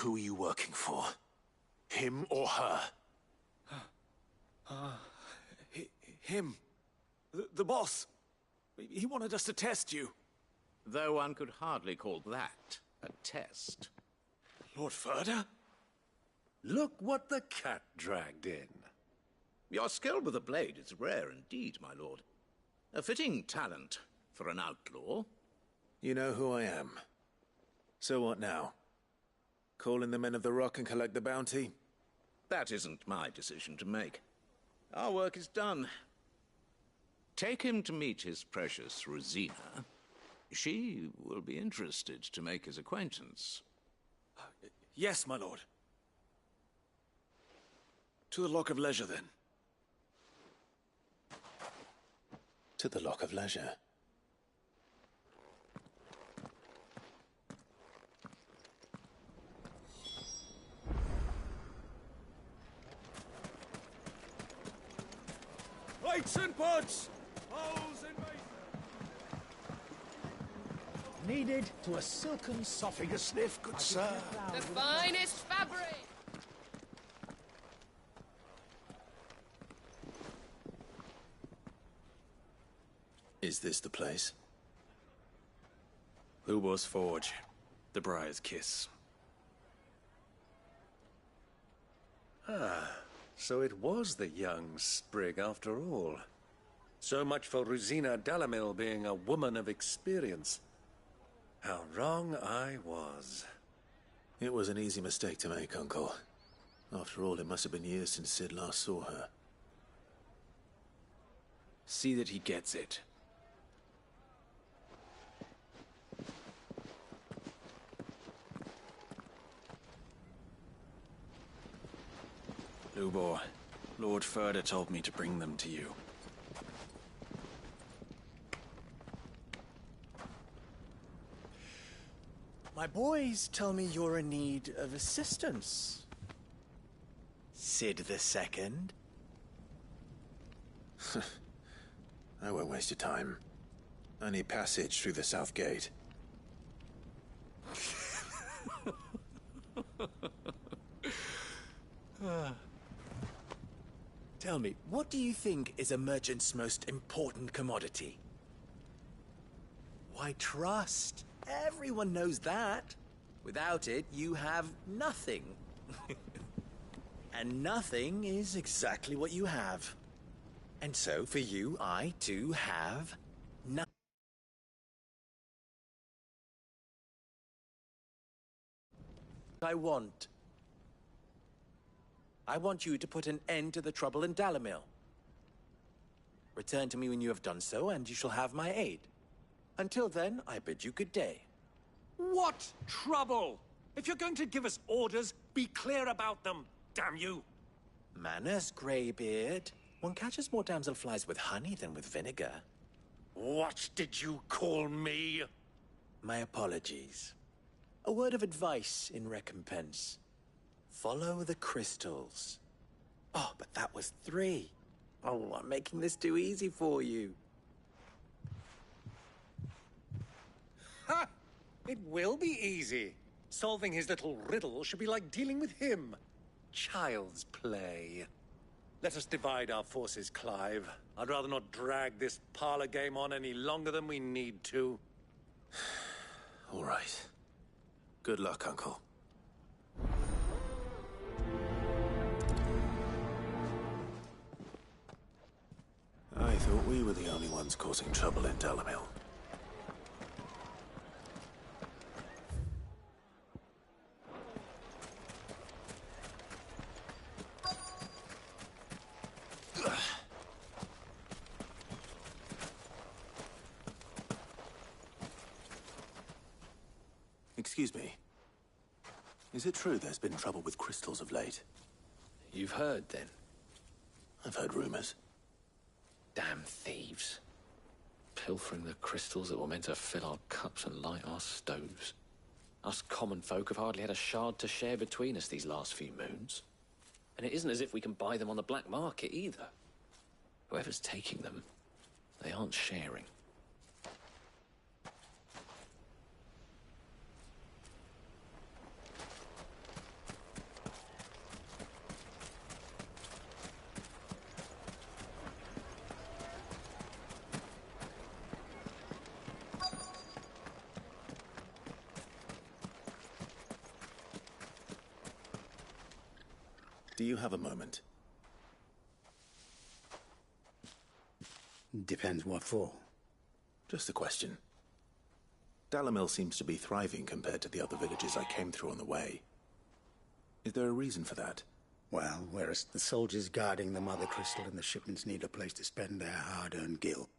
Who are you working for? Him or her? Him. The boss. He wanted us to test you. Though one could hardly call that a test. Lord Ferda? Look what the cat dragged in. Your skill with the blade is rare indeed, my lord. A fitting talent for an outlaw. You know who I am. So what now? Call in the Men of the Rock and collect the bounty? That isn't my decision to make. Our work is done. Take him to meet his precious Rosina. She will be interested to make his acquaintance. Yes, my lord. To the Lock of Leisure, then. To the Lock of Leisure. Lights and pods! Holes and Needed to a silken soffing a sniff, good sir. The finest fabric! Is this the place? Lubor's Forge. The Briar's Kiss. Ah, so it was the young sprig after all. So much for Rosina Dalamil being a woman of experience. How wrong I was. It was an easy mistake to make, Uncle. After all, it must have been years since Sid last saw her. See that he gets it. Lubor, Lord Ferda told me to bring them to you. My boys tell me you're in need of assistance. Sid the Second? I won't waste your time. I need passage through the south gate. Tell me, what do you think is a merchant's most important commodity? Why, trust. Everyone knows that. Without it, you have nothing. And nothing is exactly what you have. And so, for you, I, too, have nothing. I want you to put an end to the trouble in Dalamil. Return to me when you have done so, and you shall have my aid. Until then, I bid you good day. What trouble? If you're going to give us orders, be clear about them, damn you! Manners, Greybeard. One catches more damselflies with honey than with vinegar. What did you call me? My apologies. A word of advice in recompense. Follow the crystals. Oh, but that was 3. Oh, I'm making this too easy for you. Ha! It will be easy. Solving his little riddle should be like dealing with him. Child's play. Let us divide our forces, Clive. I'd rather not drag this parlor game on any longer than we need to. All right. Good luck, Uncle. I thought we were the only ones causing trouble in Dalamil. Excuse me. Is it true there's been trouble with crystals of late? You've heard, then? I've heard rumors. Damn thieves. Pilfering the crystals that were meant to fill our cups and light our stoves. Us common folk have hardly had a shard to share between us these last few moons. And it isn't as if we can buy them on the black market, either. Whoever's taking them, they aren't sharing. Do you have a moment? Depends what for. Just a question. Dalamil seems to be thriving compared to the other villages I came through on the way. Is there a reason for that? Well, whereas the soldiers guarding the Mother Crystal and the shipments need a place to spend their hard-earned gil,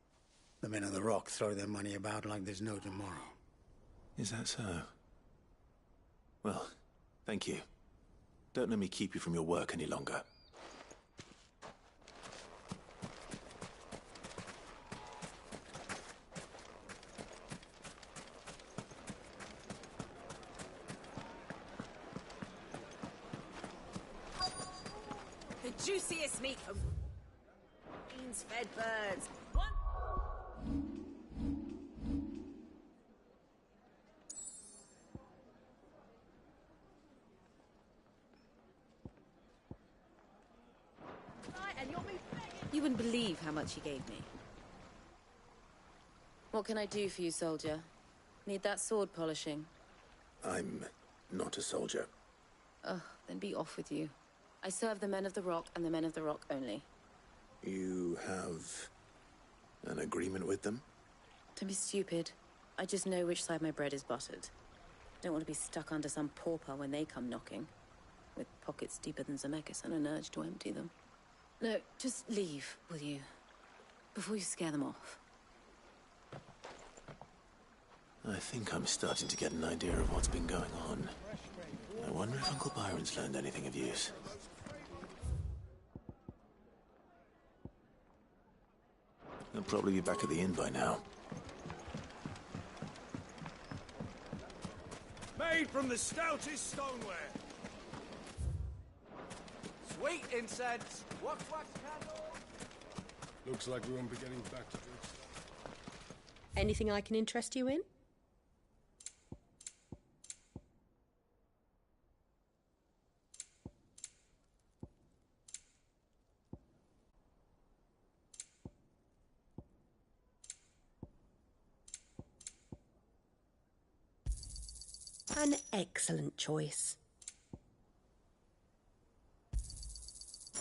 the men of the Rock throw their money about like there's no tomorrow. Is that so? Well, thank you. Don't let me keep you from your work any longer. The juiciest meat from beans-fed birds. One. Right, and you'll be begging. You wouldn't believe how much he gave me. What can I do for you, soldier? Need that sword polishing? I'm not a soldier. Ugh, then be off with you. I serve the men of the Rock and the men of the Rock only. You have an agreement with them? Don't be stupid. I just know which side my bread is buttered. Don't want to be stuck under some pauper when they come knocking. With pockets deeper than Zemeckis and an urge to empty them. No, just leave, will you? Before you scare them off. I think I'm starting to get an idea of what's been going on. I wonder if Uncle Byron's learned anything of use. They'll probably be back at the inn by now. Made from the stoutest stoneware. Sweet incense. Wax candle. Looks like we won't be getting back to this. Anything I can interest you in? An excellent choice.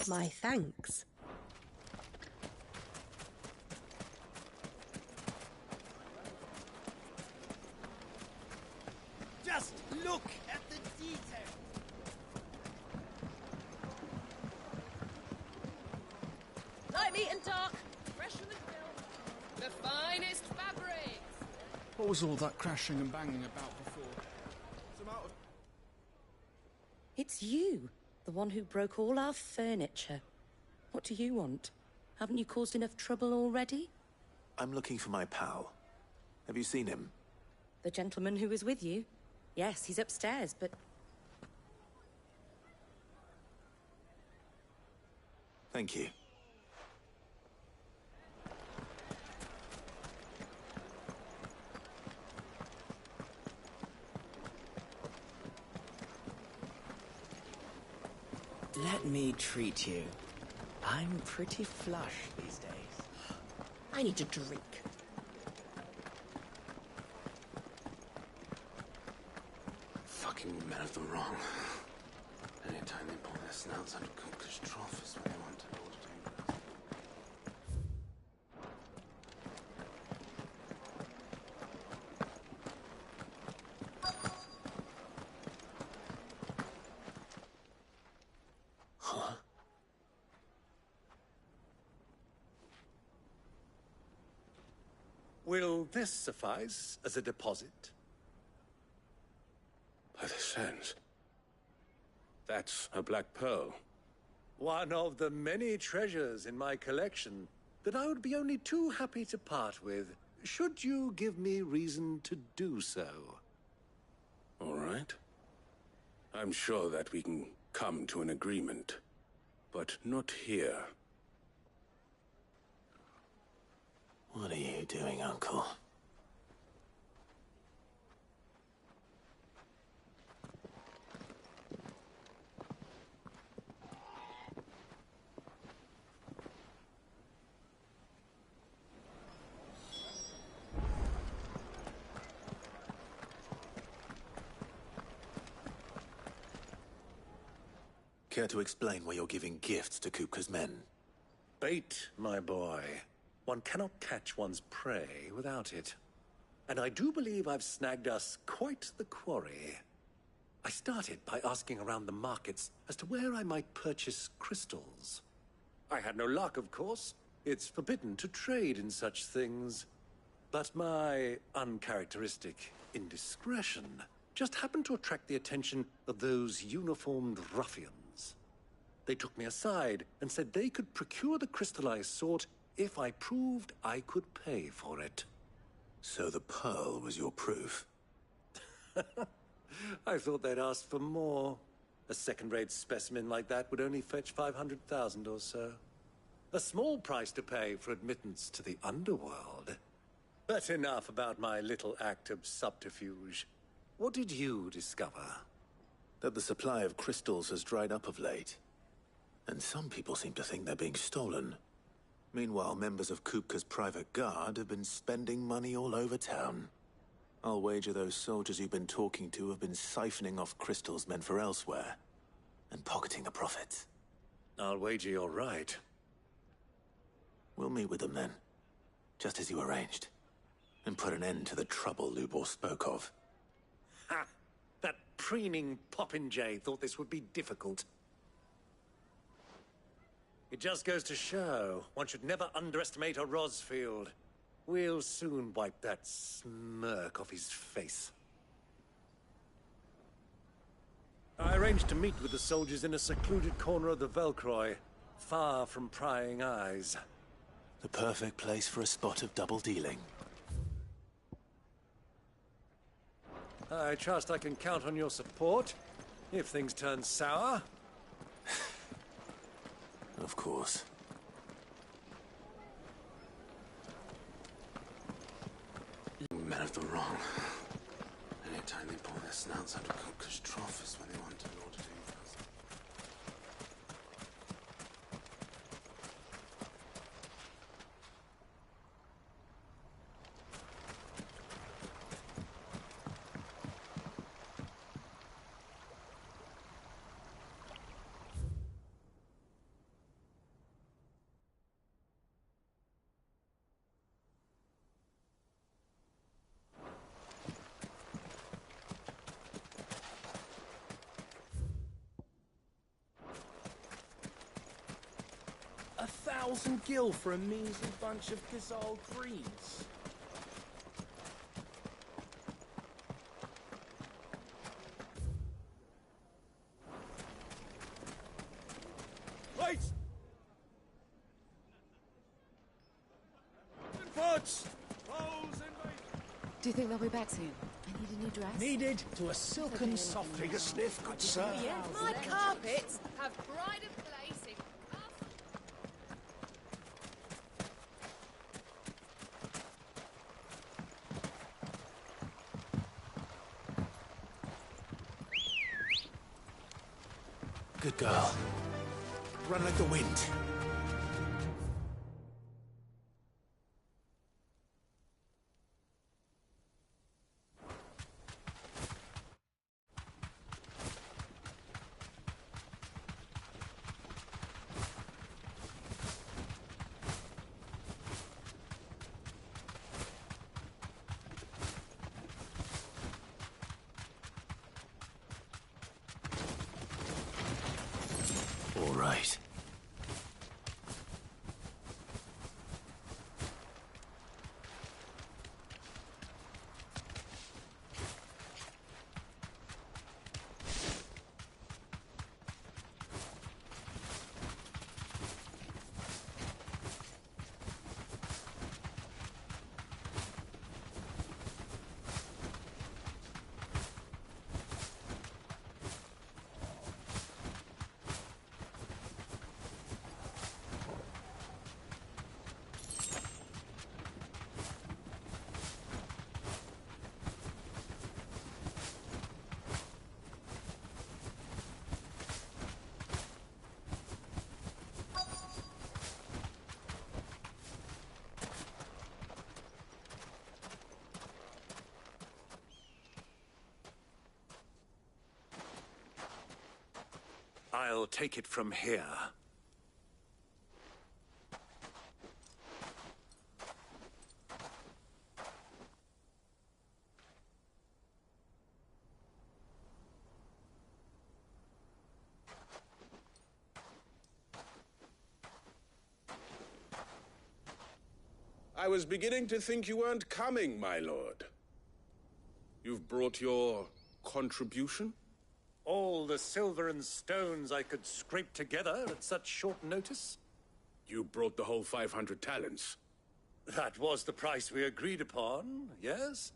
My thanks. Just look at the detail. Light meat and dark, fresh from the grill. The finest fabrics. What was all that crashing and banging about before? It's you, the one who broke all our furniture. What do you want? Haven't you caused enough trouble already? I'm looking for my pal. Have you seen him? The gentleman who was with you? Yes, he's upstairs, but... Thank you. Let me treat you. I'm pretty flush these days. I need a drink. Fucking men of the wrong. Anytime they pull their snouts out of cookers trough is when they want to hold dangerous. Huh? Will this suffice as a deposit? By the sands. That's a black pearl. One of the many treasures in my collection that I would be only too happy to part with, should you give me reason to do so. All right. I'm sure that we can come to an agreement. But not here. What are you doing, Uncle? Care to explain why you're giving gifts to Kupka's men? Bait, my boy. One cannot catch one's prey without it. And I do believe I've snagged us quite the quarry. I started by asking around the markets as to where I might purchase crystals. I had no luck, of course. It's forbidden to trade in such things. But my uncharacteristic indiscretion just happened to attract the attention of those uniformed ruffians. They took me aside and said they could procure the crystal I sought if I proved I could pay for it. So the pearl was your proof? I thought they'd asked for more. A second-rate specimen like that would only fetch 500,000 or so. A small price to pay for admittance to the underworld. But enough about my little act of subterfuge. What did you discover? That the supply of crystals has dried up of late. And some people seem to think they're being stolen. Meanwhile, members of Kupka's private guard have been spending money all over town. I'll wager those soldiers you've been talking to have been siphoning off crystals meant for elsewhere, and pocketing the profits. I'll wager you're right. We'll meet with them then, just as you arranged, and put an end to the trouble Lubor spoke of. Ha! That preening popinjay thought this would be difficult. It just goes to show, one should never underestimate a Rosfield. We'll soon wipe that smirk off his face. I arranged to meet with the soldiers in a secluded corner of the Velcroy, far from prying eyes. The perfect place for a spot of double dealing. I trust I can count on your support, if things turn sour. Of course. Men of the wrong. Anytime they pull their snouts out of Kupka's trough is when they want an order to influence. $1,000 gil for a measly bunch of Gazal greens. Right! Forts! Do you think they'll be back soon? I need a new dress. Needed to a silken soft. Take a sniff, good sir. My carpets have pride of place in Good girl. Run like the wind. All right. I'll take it from here. I was beginning to think you weren't coming, my lord. You've brought your contribution? All the silver and stones I could scrape together at such short notice? You brought the whole 500 talents. That was the price we agreed upon, yes?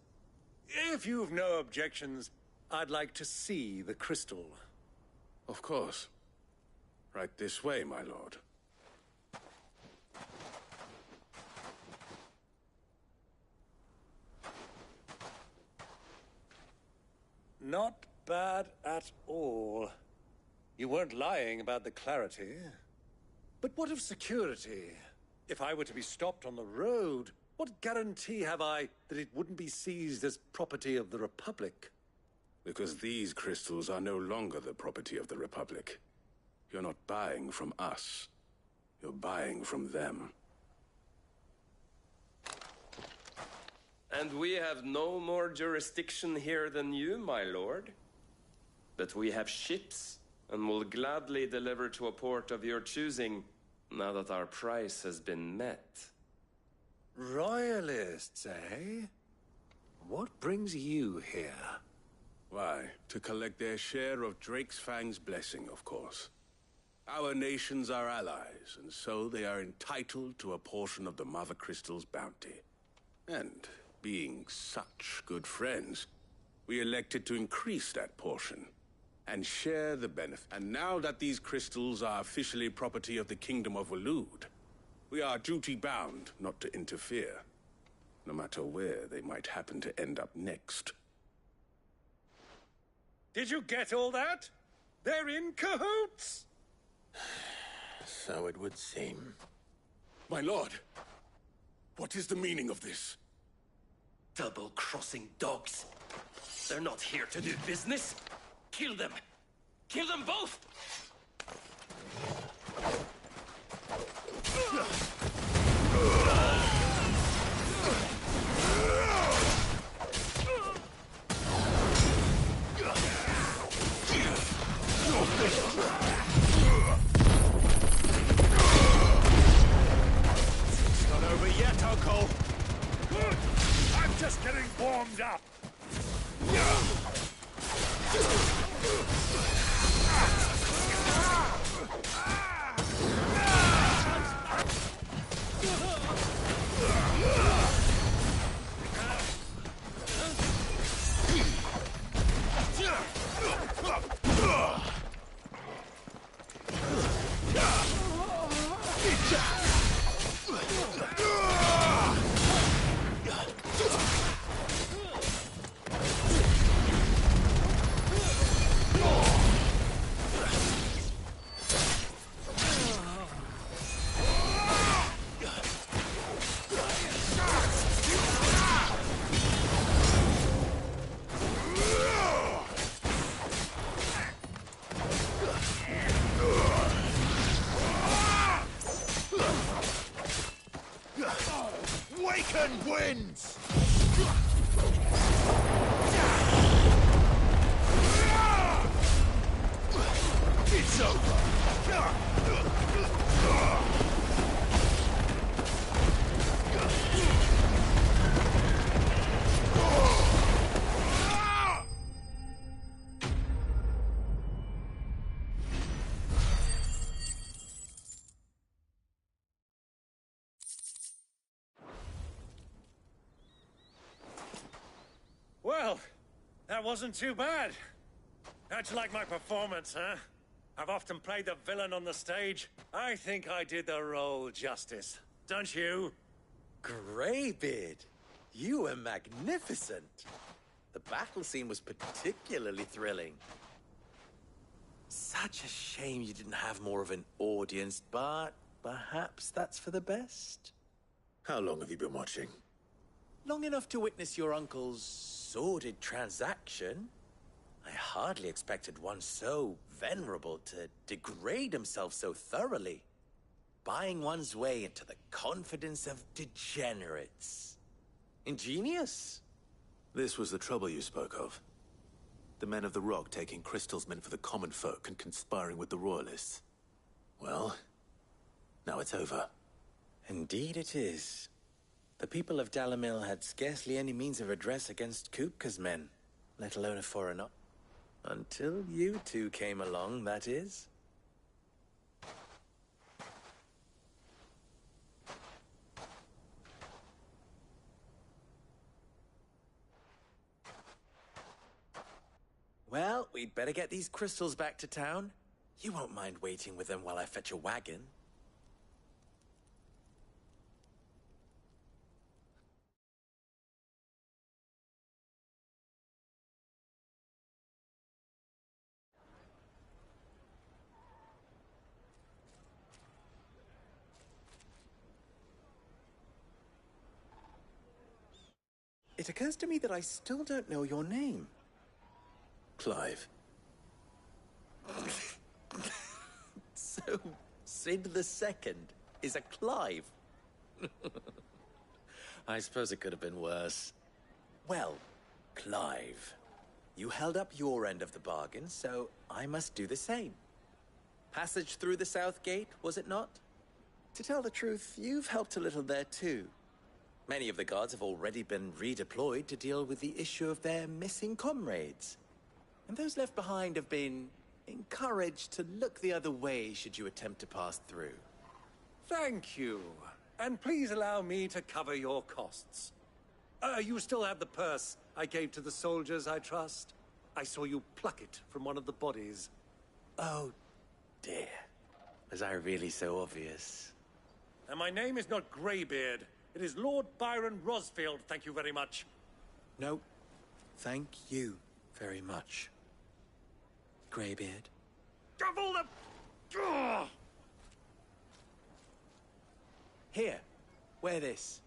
If you've no objections, I'd like to see the crystal. Of course. Right this way, my lord. Not bad at all. You weren't lying about the clarity. But what of security? If I were to be stopped on the road, what guarantee have I that it wouldn't be seized as property of the Republic? Because these crystals are no longer the property of the Republic. You're not buying from us. You're buying from them. And we have no more jurisdiction here than you, my lord. But we have ships, and will gladly deliver to a port of your choosing, now that our price has been met. Royalists, eh? What brings you here? Why, to collect their share of Drake's Fang's blessing, of course. Our nations are allies, and so they are entitled to a portion of the Mother Crystal's bounty. And being such good friends, we elected to increase that portion and share the benefit. And now that these crystals are officially property of the Kingdom of Waloed, we are duty-bound not to interfere, no matter where they might happen to end up next. Did you get all that? They're in cahoots! So it would seem. My lord, what is the meaning of this? Double-crossing dogs. They're not here to do business. Kill them! Kill them both! It's not over yet, Uncle. Good! I'm just getting warmed up. Waken winds! It's over! Well, that wasn't too bad. How'd you like my performance, huh? I've often played the villain on the stage. I think I did the role justice. Don't you? Greybeard, you were magnificent. The battle scene was particularly thrilling. Such a shame you didn't have more of an audience, but perhaps that's for the best. How long have you been watching? Long enough to witness your uncle's sordid transaction. I hardly expected one so venerable to degrade himself so thoroughly. Buying one's way into the confidence of degenerates. Ingenious. This was the trouble you spoke of. The men of the Rock taking crystals meant for the common folk and conspiring with the Royalists. Well, now it's over. Indeed it is. The people of Dalamil had scarcely any means of redress against Kupka's men, let alone a foreigner. Until you two came along, that is. Well, we'd better get these crystals back to town. You won't mind waiting with them while I fetch a wagon. It occurs to me that I still don't know your name. Clive. So, Sid the Second is a Clive. I suppose it could have been worse. Well, Clive, you held up your end of the bargain, so I must do the same. Passage through the South Gate, was it not? To tell the truth, you've helped a little there too. Many of the guards have already been redeployed to deal with the issue of their missing comrades. And those left behind have been encouraged to look the other way should you attempt to pass through. Thank you. And please allow me to cover your costs. You still have the purse I gave to the soldiers, I trust? I saw you pluck it from one of the bodies. Oh, dear. Was I really so obvious? And my name is not Greybeard. It is Lord Byron Rosfield, thank you very much. No, thank you very much, Greybeard. Double the... Ugh! Here, wear this.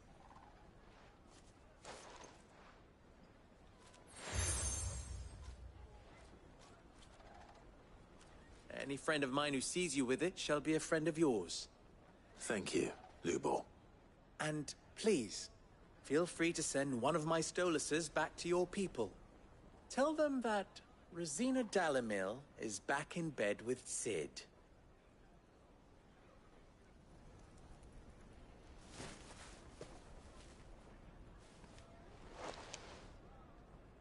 Any friend of mine who sees you with it shall be a friend of yours. Thank you, Lubor. And please, feel free to send one of my Stoluses back to your people. Tell them that Rosina Dalamil is back in bed with Sid.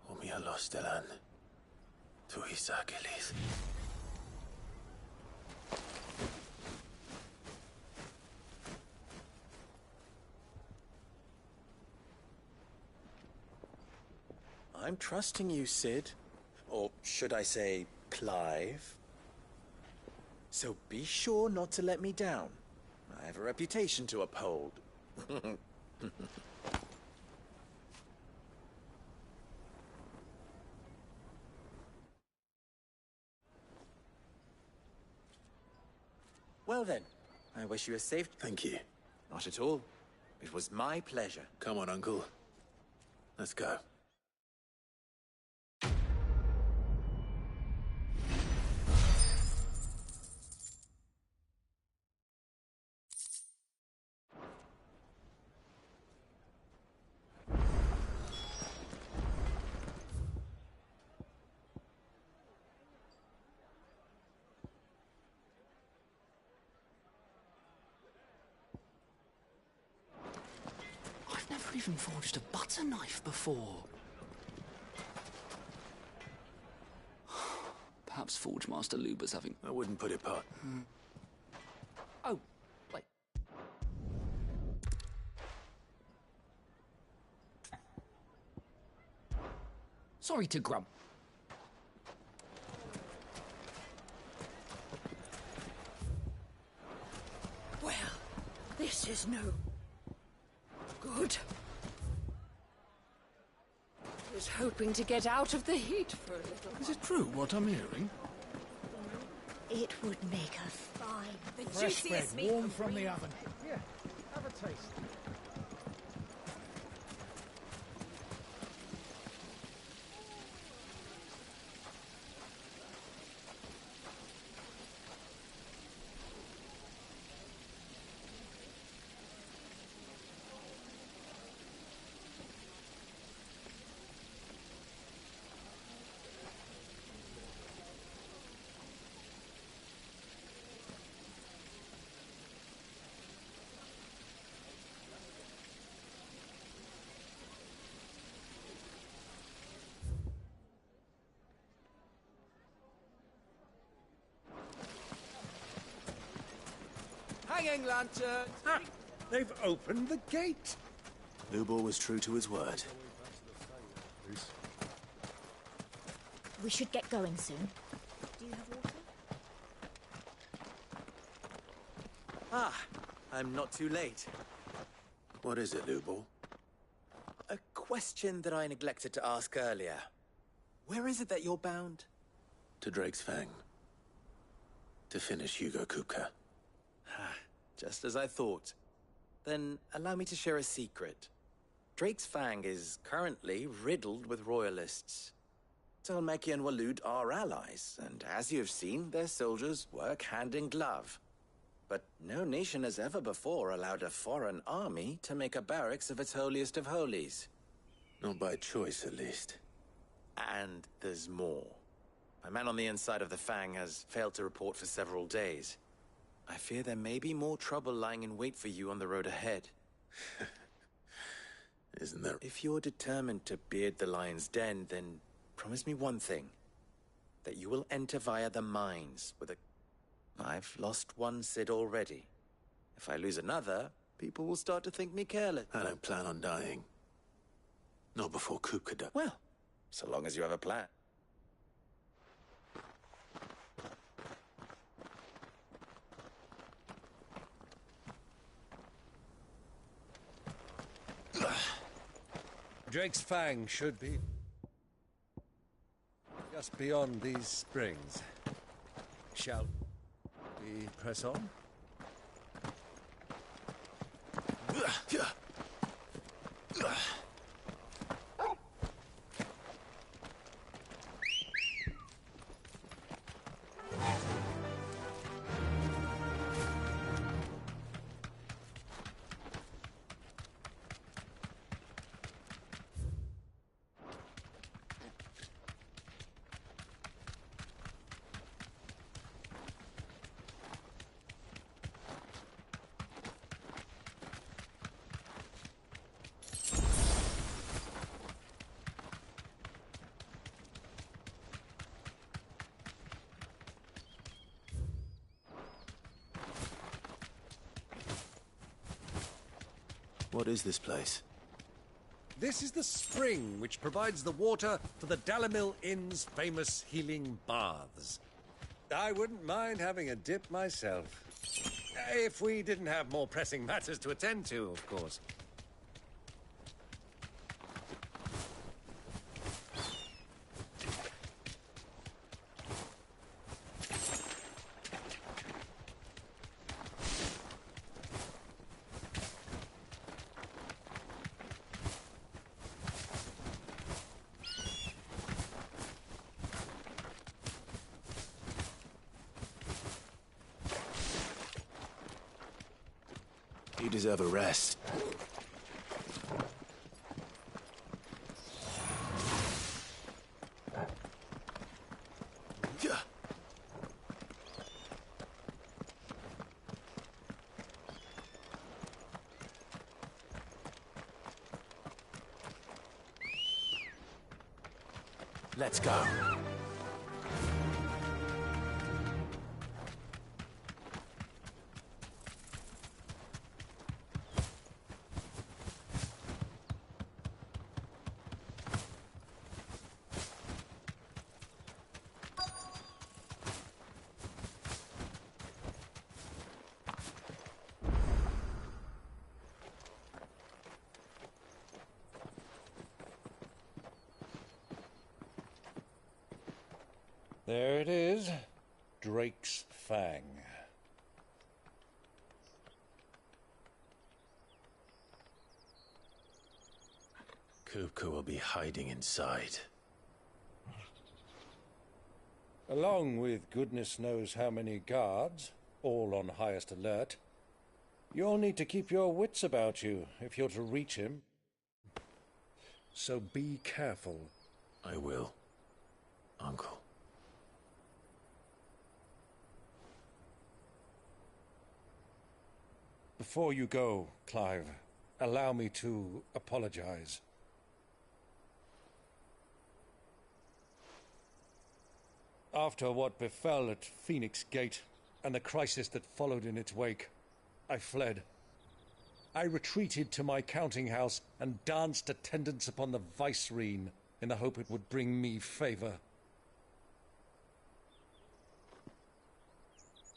Omia los Delan. Tu Isakelis. I'm trusting you, Sid. Or should I say, Clive. So be sure not to let me down. I have a reputation to uphold. Well then, I wish you a safe... Thank you. Not at all. It was my pleasure. Come on, Uncle. Let's go. I've never even forged a butter knife before. Perhaps Forge Master Luber's having... I wouldn't put it past. Oh, wait. Sorry to grump. Well, this is no good. I was hoping to get out of the heat for a little while. Is it true what I'm hearing? It would make a fine... The Fresh bread, juiciest meat warm for from free. the oven. Here, have a taste. Hanging lanterns! Ha! They've opened the gate! Lubor was true to his word. We should get going soon. Do you have water? Ah, I'm not too late. What is it, Lubor? A question that I neglected to ask earlier. Where is it that you're bound? To Drake's Fang. To finish Hugo Kupka. Just as I thought. Then allow me to share a secret. Drake's Fang is currently riddled with royalists. Talmeki and Waloed are allies, and as you have seen, their soldiers work hand in glove. But no nation has ever before allowed a foreign army to make a barracks of its holiest of holies. Not by choice, at least. And there's more. My man on the inside of the Fang has failed to report for several days. I fear there may be more trouble lying in wait for you on the road ahead. Isn't there? If you're determined to beard the lion's den, then promise me one thing. That you will enter via the mines with a... I've lost one Cid already. If I lose another, people will start to think me careless. I don't plan on dying. Not before Kupka does. Well, so long as you have a plan. Drake's Fang should be just beyond these springs. Shall we press on? What is this place? This is the spring which provides the water for the Dalimil Inn's famous healing baths. I wouldn't mind having a dip myself. If we didn't have more pressing matters to attend to, of course. You deserve a rest. Let's go. There it is, Drake's Fang. Kupka will be hiding inside. Along with goodness knows how many guards, all on highest alert. You'll need to keep your wits about you if you're to reach him. So be careful. I will, Uncle. Before you go, Clive, allow me to apologize. After what befell at Phoenix Gate and the crisis that followed in its wake, I fled. I retreated to my counting house and danced attendance upon the vicereine in the hope it would bring me favor.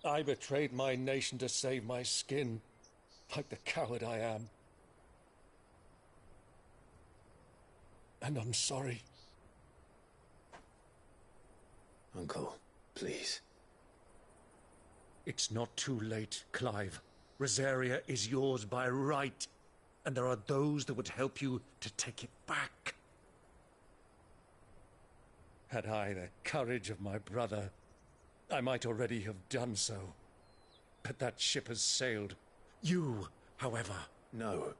I betrayed my nation to save my skin, like the coward I am. And I'm sorry. Uncle, please. It's not too late, Clive. Rosaria is yours by right, and there are those that would help you to take it back. Had I the courage of my brother, I might already have done so. But that ship has sailed. You, however... No.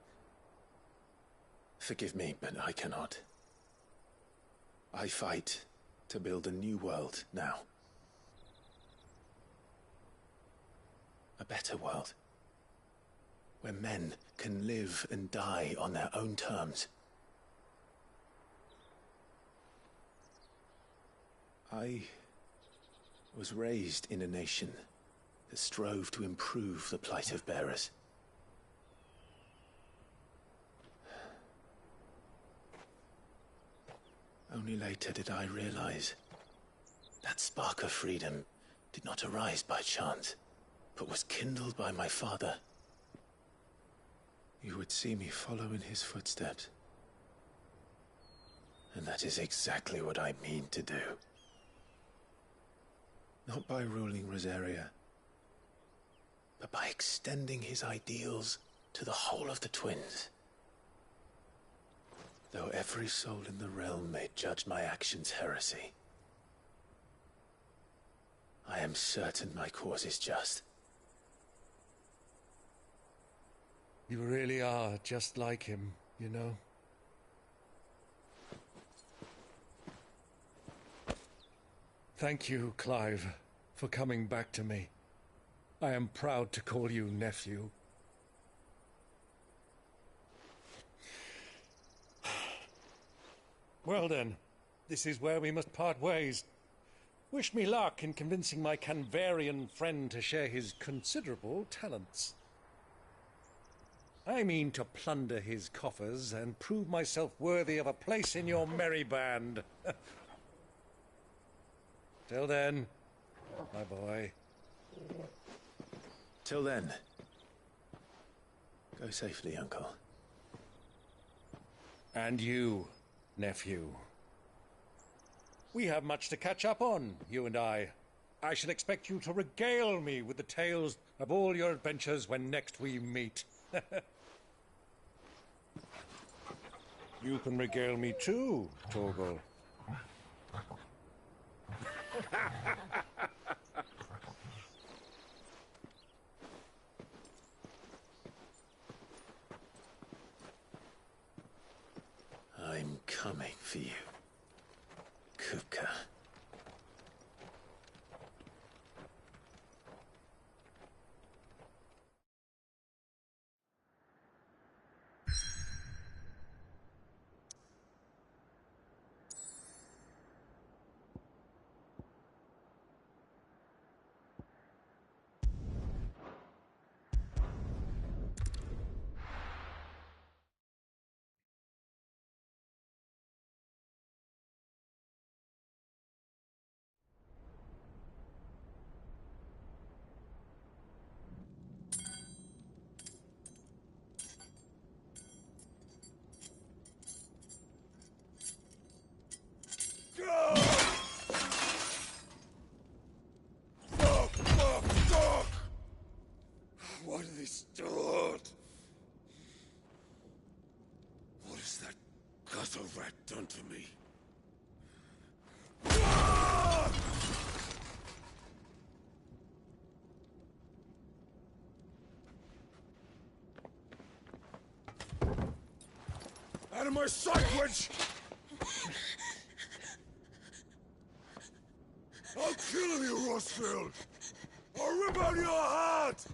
Forgive me, but I cannot. I fight to build a new world now. A better world. Where men can live and die on their own terms. I was raised in a nation that strove to improve the plight of bearers. Only later did I realize that spark of freedom did not arise by chance, but was kindled by my father. You would see me follow in his footsteps. And that is exactly what I mean to do. Not by ruling Rosaria, but by extending his ideals to the whole of the twins. Though every soul in the realm may judge my actions heresy, I am certain my cause is just. You really are just like him, you know? Thank you, Clive, for coming back to me. I am proud to call you nephew. Well then, this is where we must part ways. Wish me luck in convincing my Canvarian friend to share his considerable talents. I mean to plunder his coffers and prove myself worthy of a place in your merry band. Till then, my boy. Till then, go safely, Uncle. And you, nephew. We have much to catch up on, you and I. I shall expect you to regale me with the tales of all your adventures when next we meet. You can regale me too, Torgal. I'm coming for you, Kupka. What have they stored? What has that gutter rat done to me? Out of my sight, witch! I'll kill you, Rossfield! I'll rip out your heart!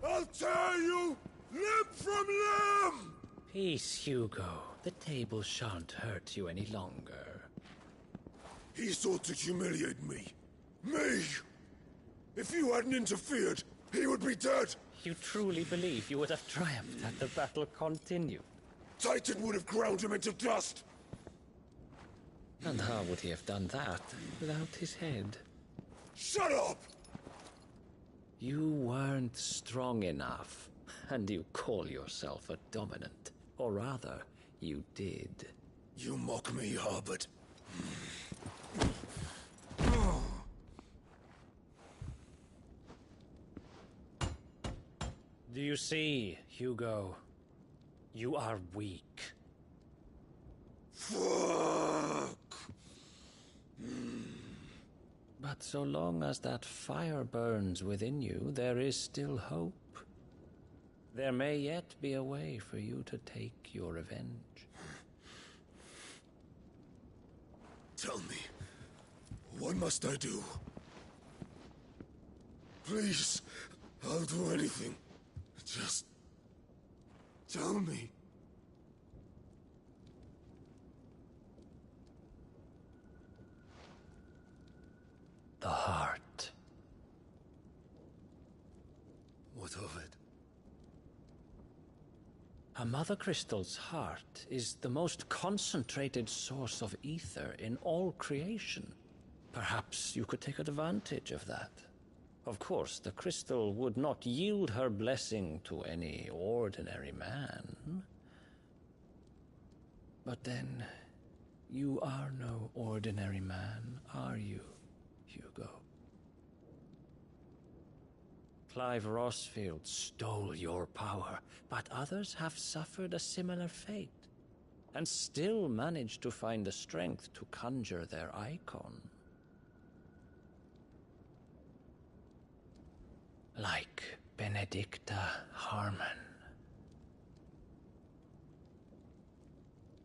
I'll tear you limb from limb! Peace, Hugo. The table shan't hurt you any longer. He sought to humiliate me. Me! If you hadn't interfered, he would be dead! You truly believe you would have triumphed had the battle continued? Titan would have ground him into dust! And how would he have done that without his head? Shut up! You weren't strong enough, and you call yourself a dominant. Or rather, you did. You mock me, Harbert. Do you see, Hugo? You are weak. Fuck! But so long as that fire burns within you, there is still hope. There may yet be a way for you to take your revenge. Tell me, what must I do? Please, I'll do anything. Just tell me. The heart. What of it? A Mother Crystal's heart is the most concentrated source of ether in all creation. Perhaps you could take advantage of that. Of course, the crystal would not yield her blessing to any ordinary man. But then, you are no ordinary man, are you, Hugo? Clive Rossfield stole your power, but others have suffered a similar fate, and still managed to find the strength to conjure their icon. Like Benedicta Harmon.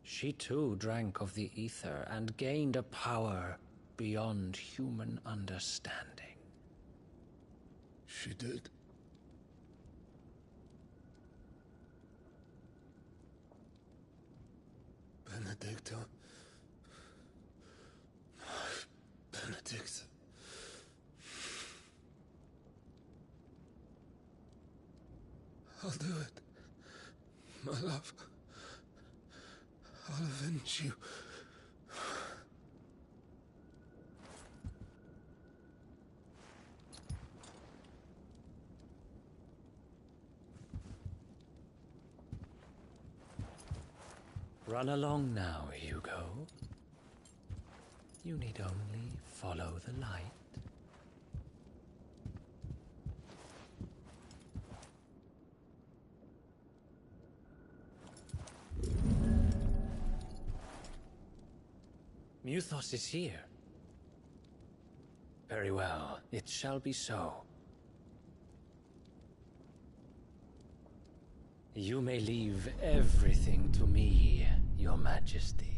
She too drank of the ether and gained a power beyond human understanding. She did. Benedicta. Benedicta. I'll do it. My love. I'll avenge you. Run along now, Hugo. You need only follow the light. Muthos is here. Very well, it shall be so. You may leave everything to me, Your Majesty.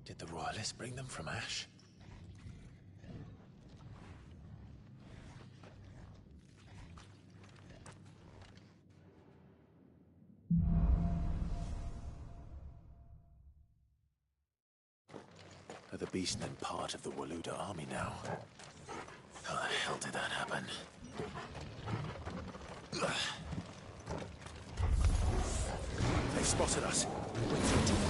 Did the royalists bring them from Ash? the beastmen part of the Waluda army now. How the hell did that happen? They've spotted us. We're through to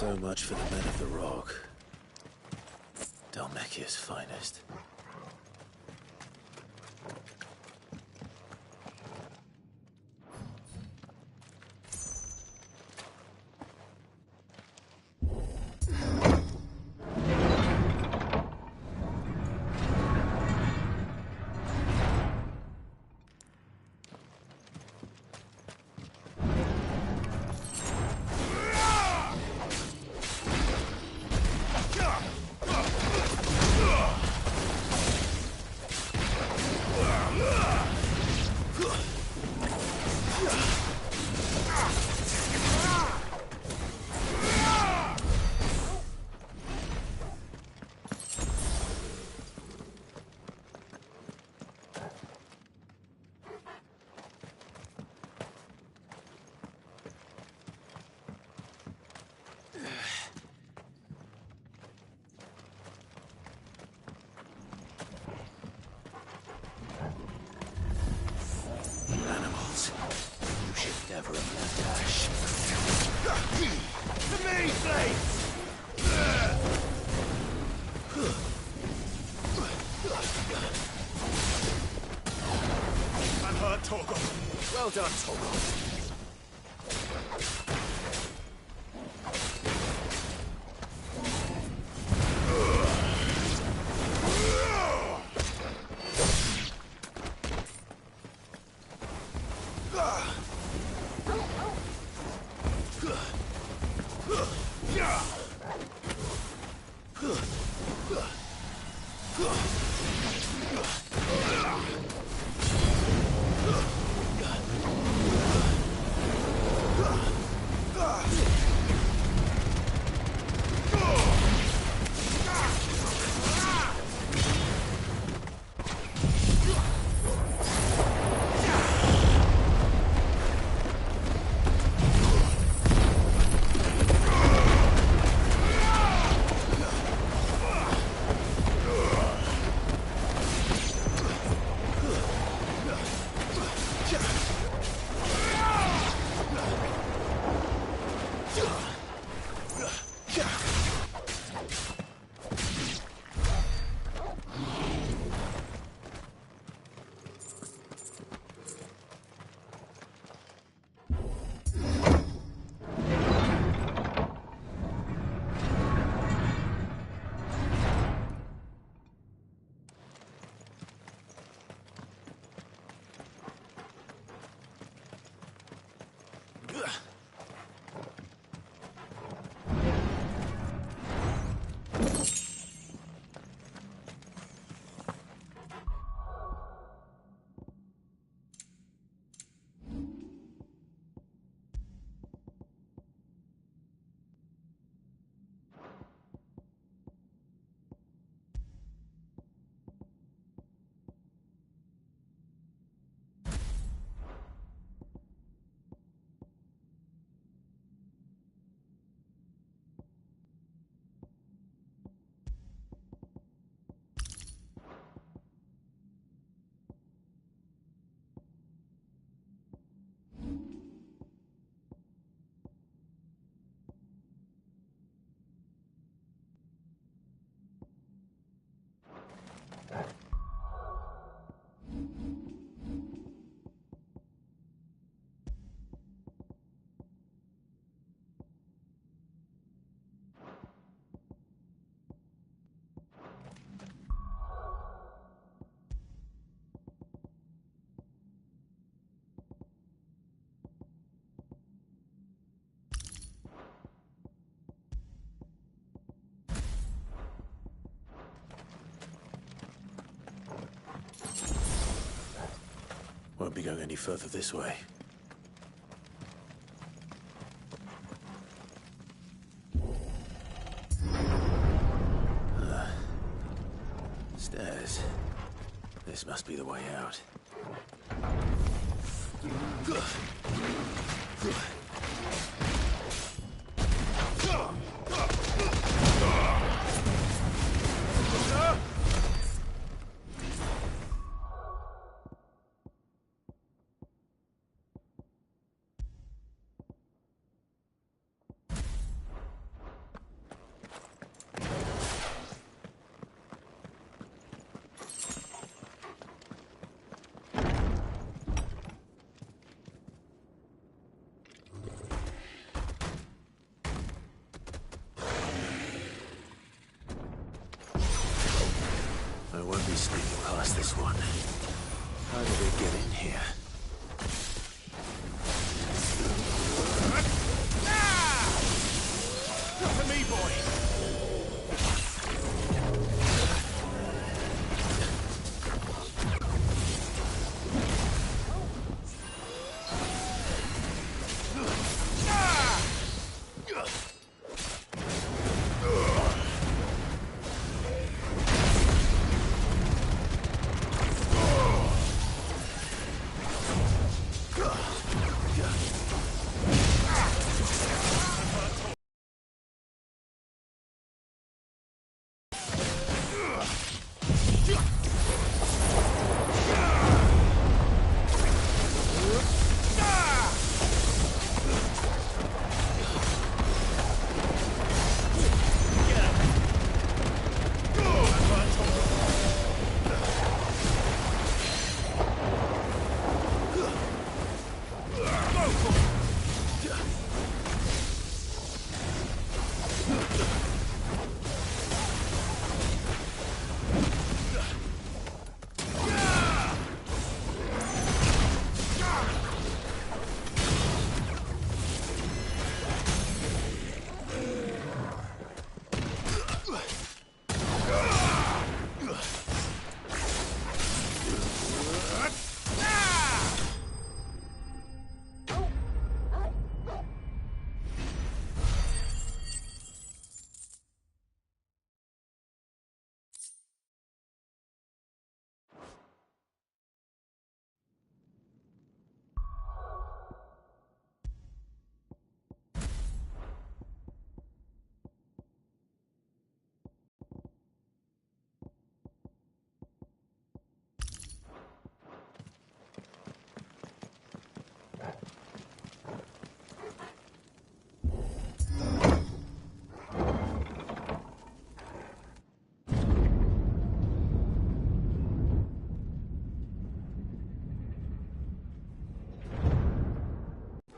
So much for the men of the Rock. Dalmekia's finest. Never have left Ash. To me, please! Unhurt, Torgal. Well done, Torgal. won't be going any further this way. Stairs. This must be the way out. I won't be sneaking past this one. How did it get in here? Cover me, boy!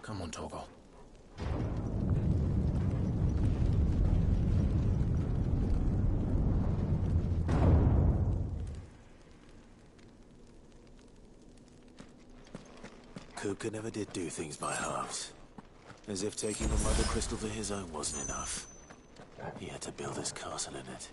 Come on, Torgal. Kupka never did do things by halves. As if taking the Mother Crystal for his own wasn't enough. He had to build his castle in it.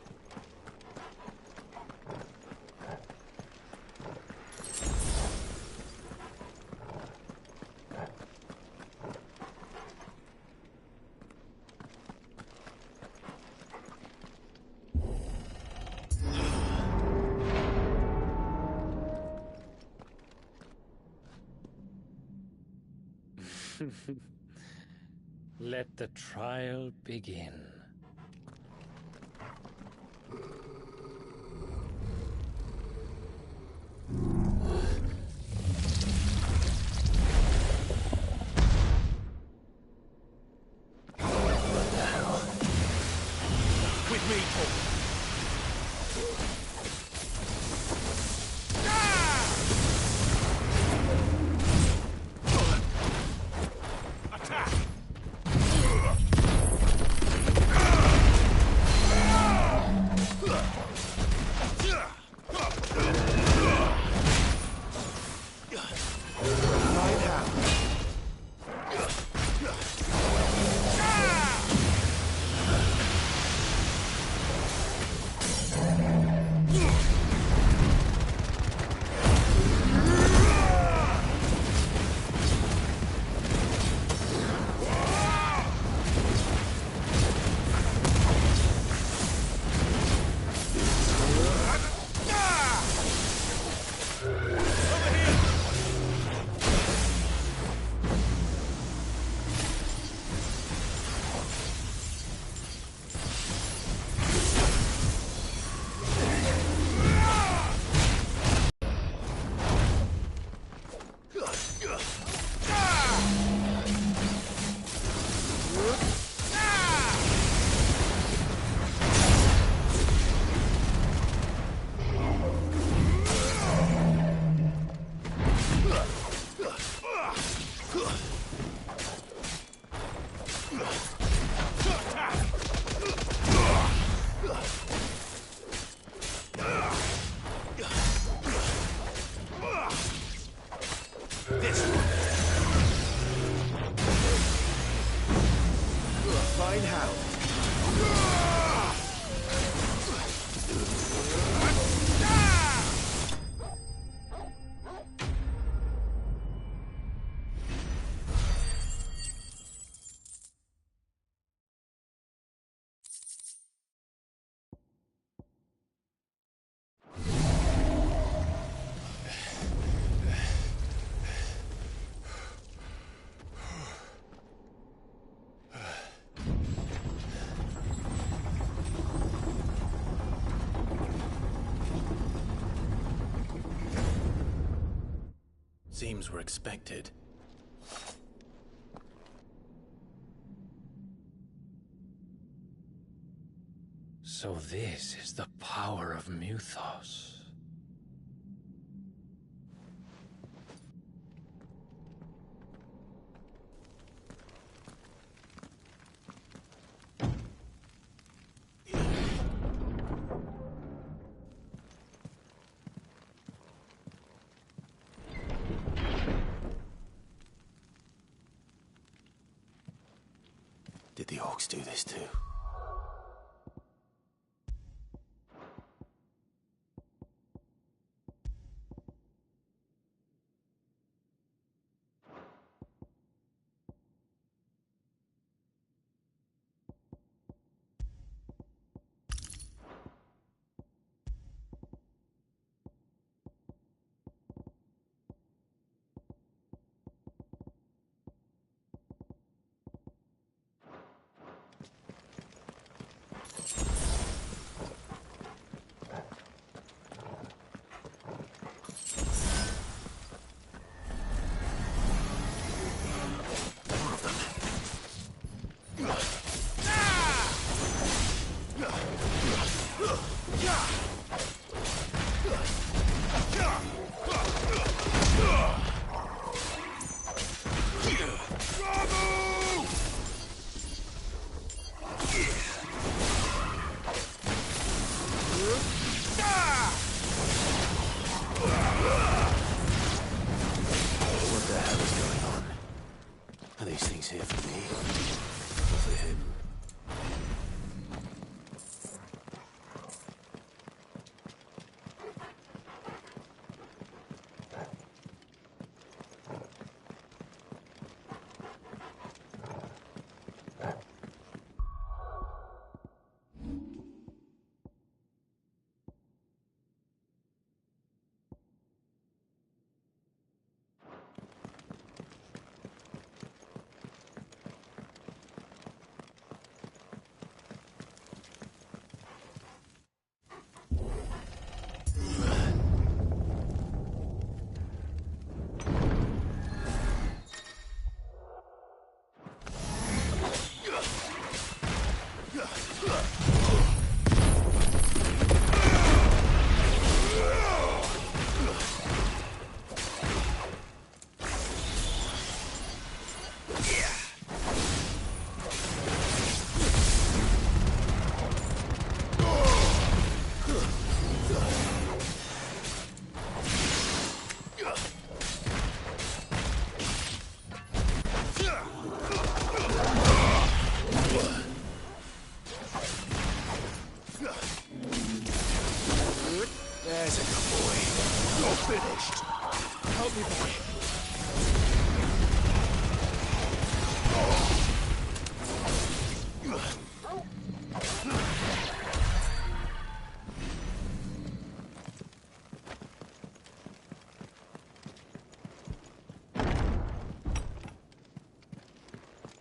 Let the trial begin. With me, Paul. seems were expected. So this is the power of Muthos. Did the orcs do this too?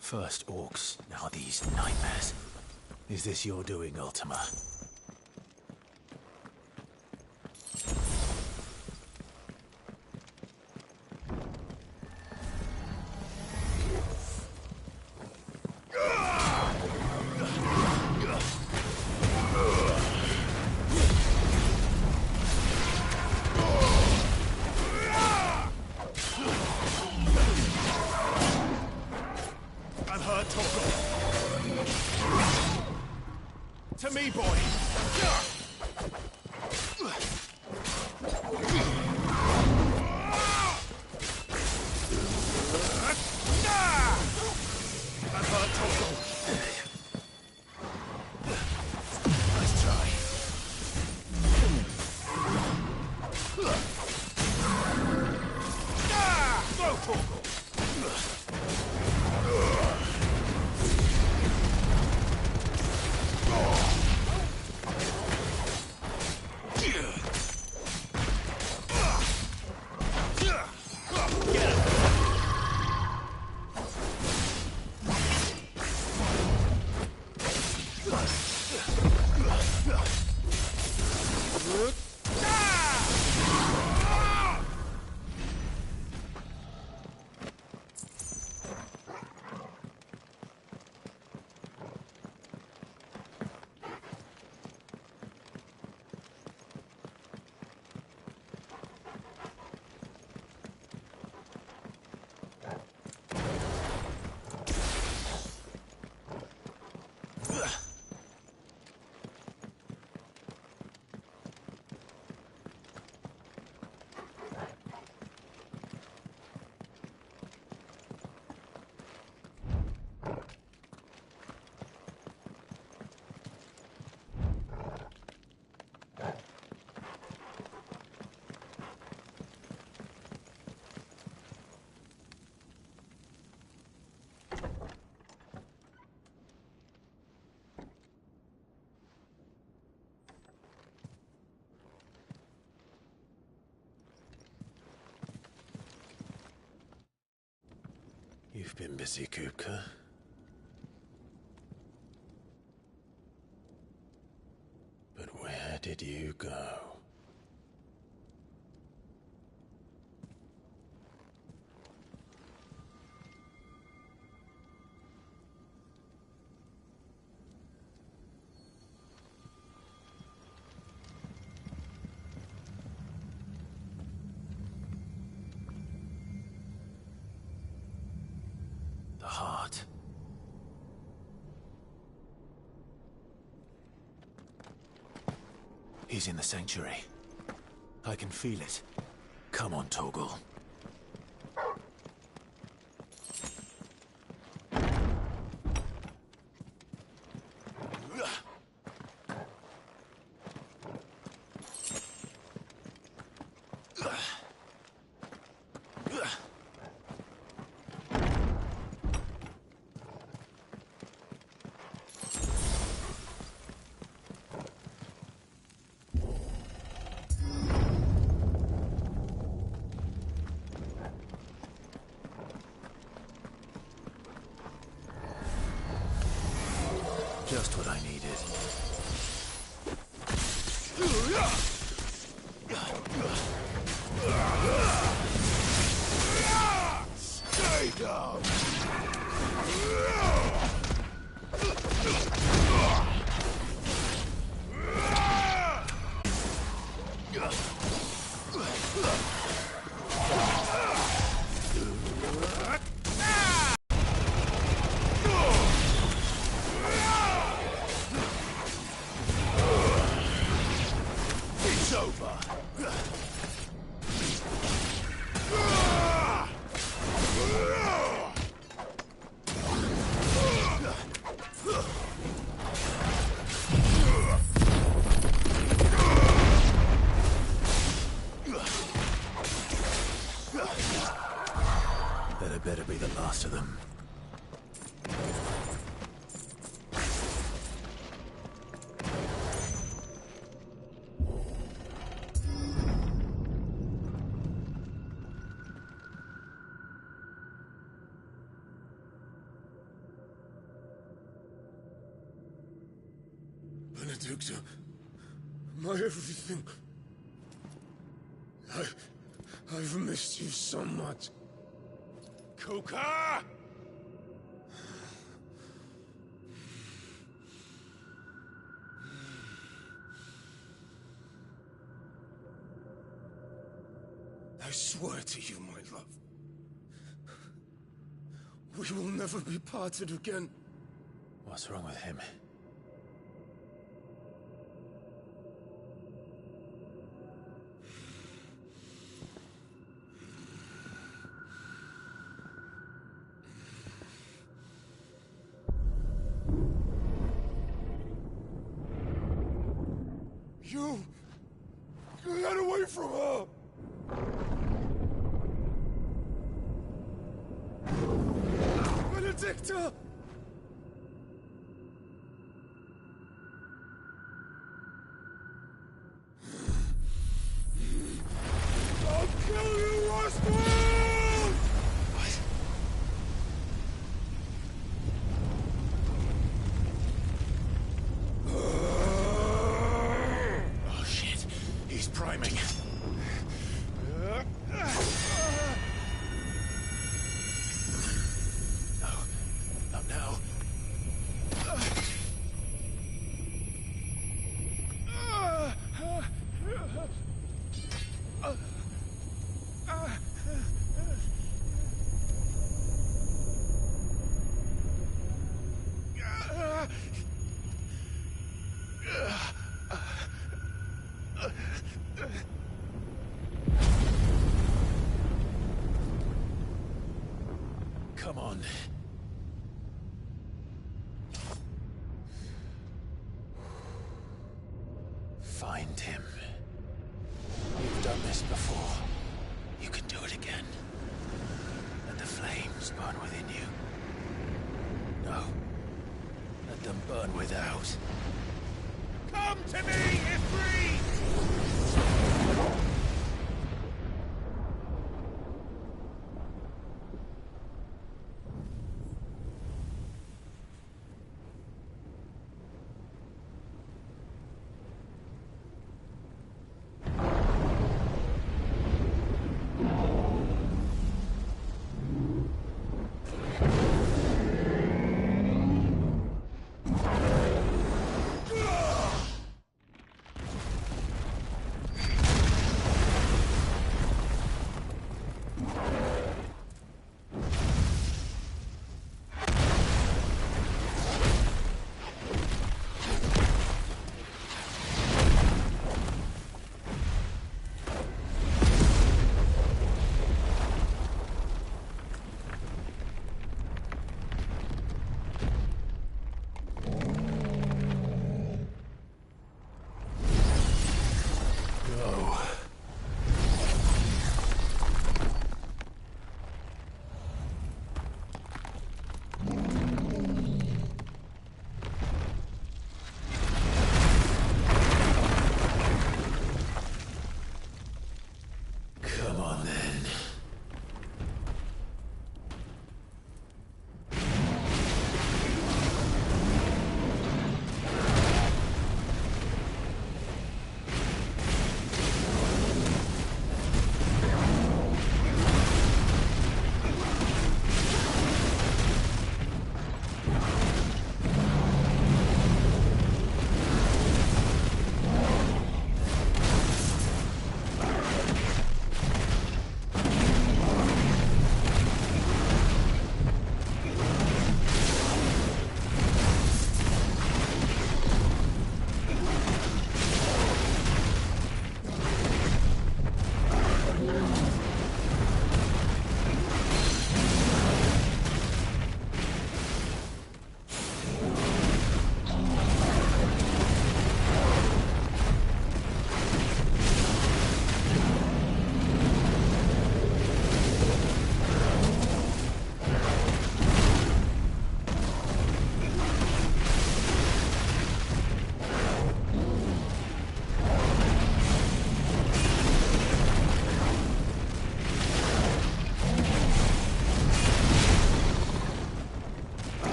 First orcs, now these nightmares. Is this your doing, Ultima? To me, boy! Nice try. Go, Torgal! You've been busy, Kupka. But where did you go? The heart. He's in the sanctuary. I can feel it. Come on, Torgal. Just what I needed. Stay down! It's over. That better be the last of them. Benedicta, my everything. I've missed you so much. Kuka! I swear to you, my love, we will never be parted again. What's wrong with him? You get away from her! Benedicta! I'll kill you, Roswell! What? Oh shit, he's priming. No, not now. Come on. Find him. You've done this before. You can do it again. Let the flames burn within you. No. Let them burn without. Come to me, Ifrit!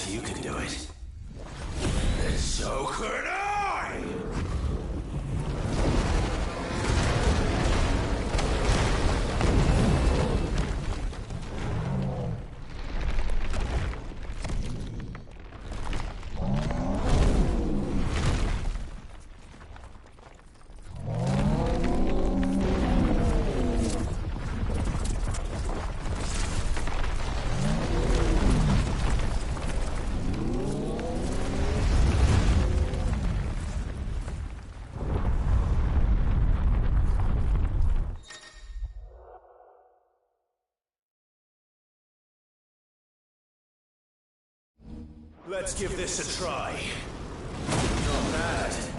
if you can do it, then so could I! Let's give this a try. Not bad.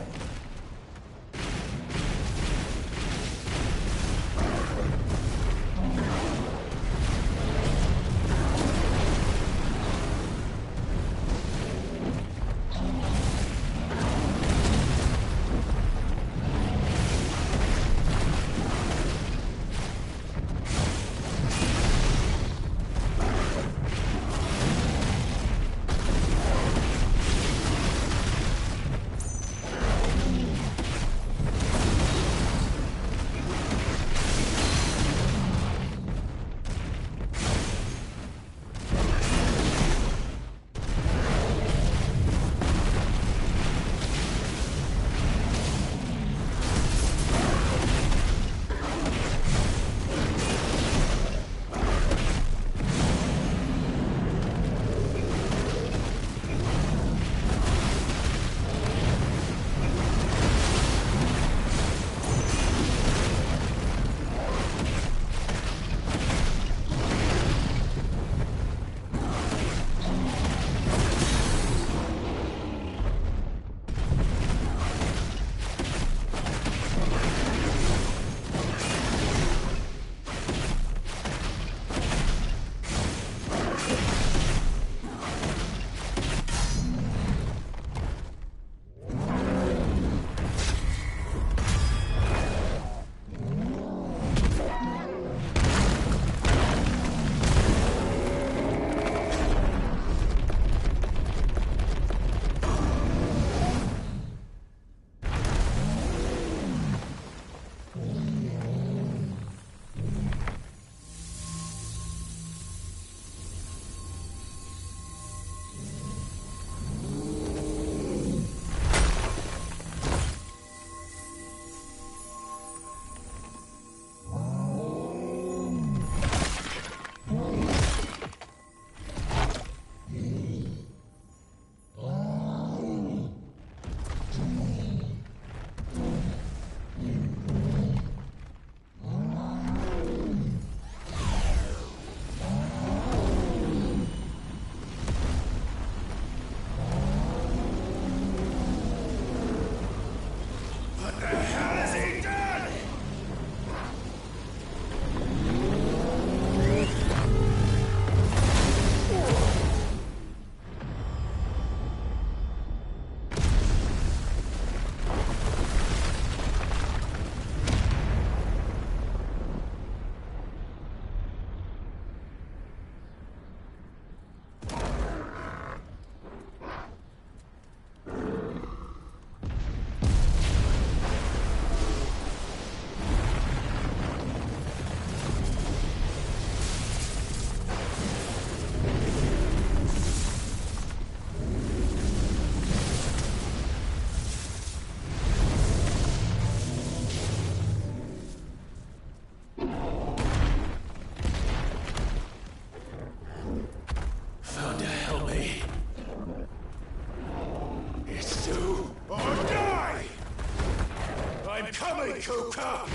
Kuka!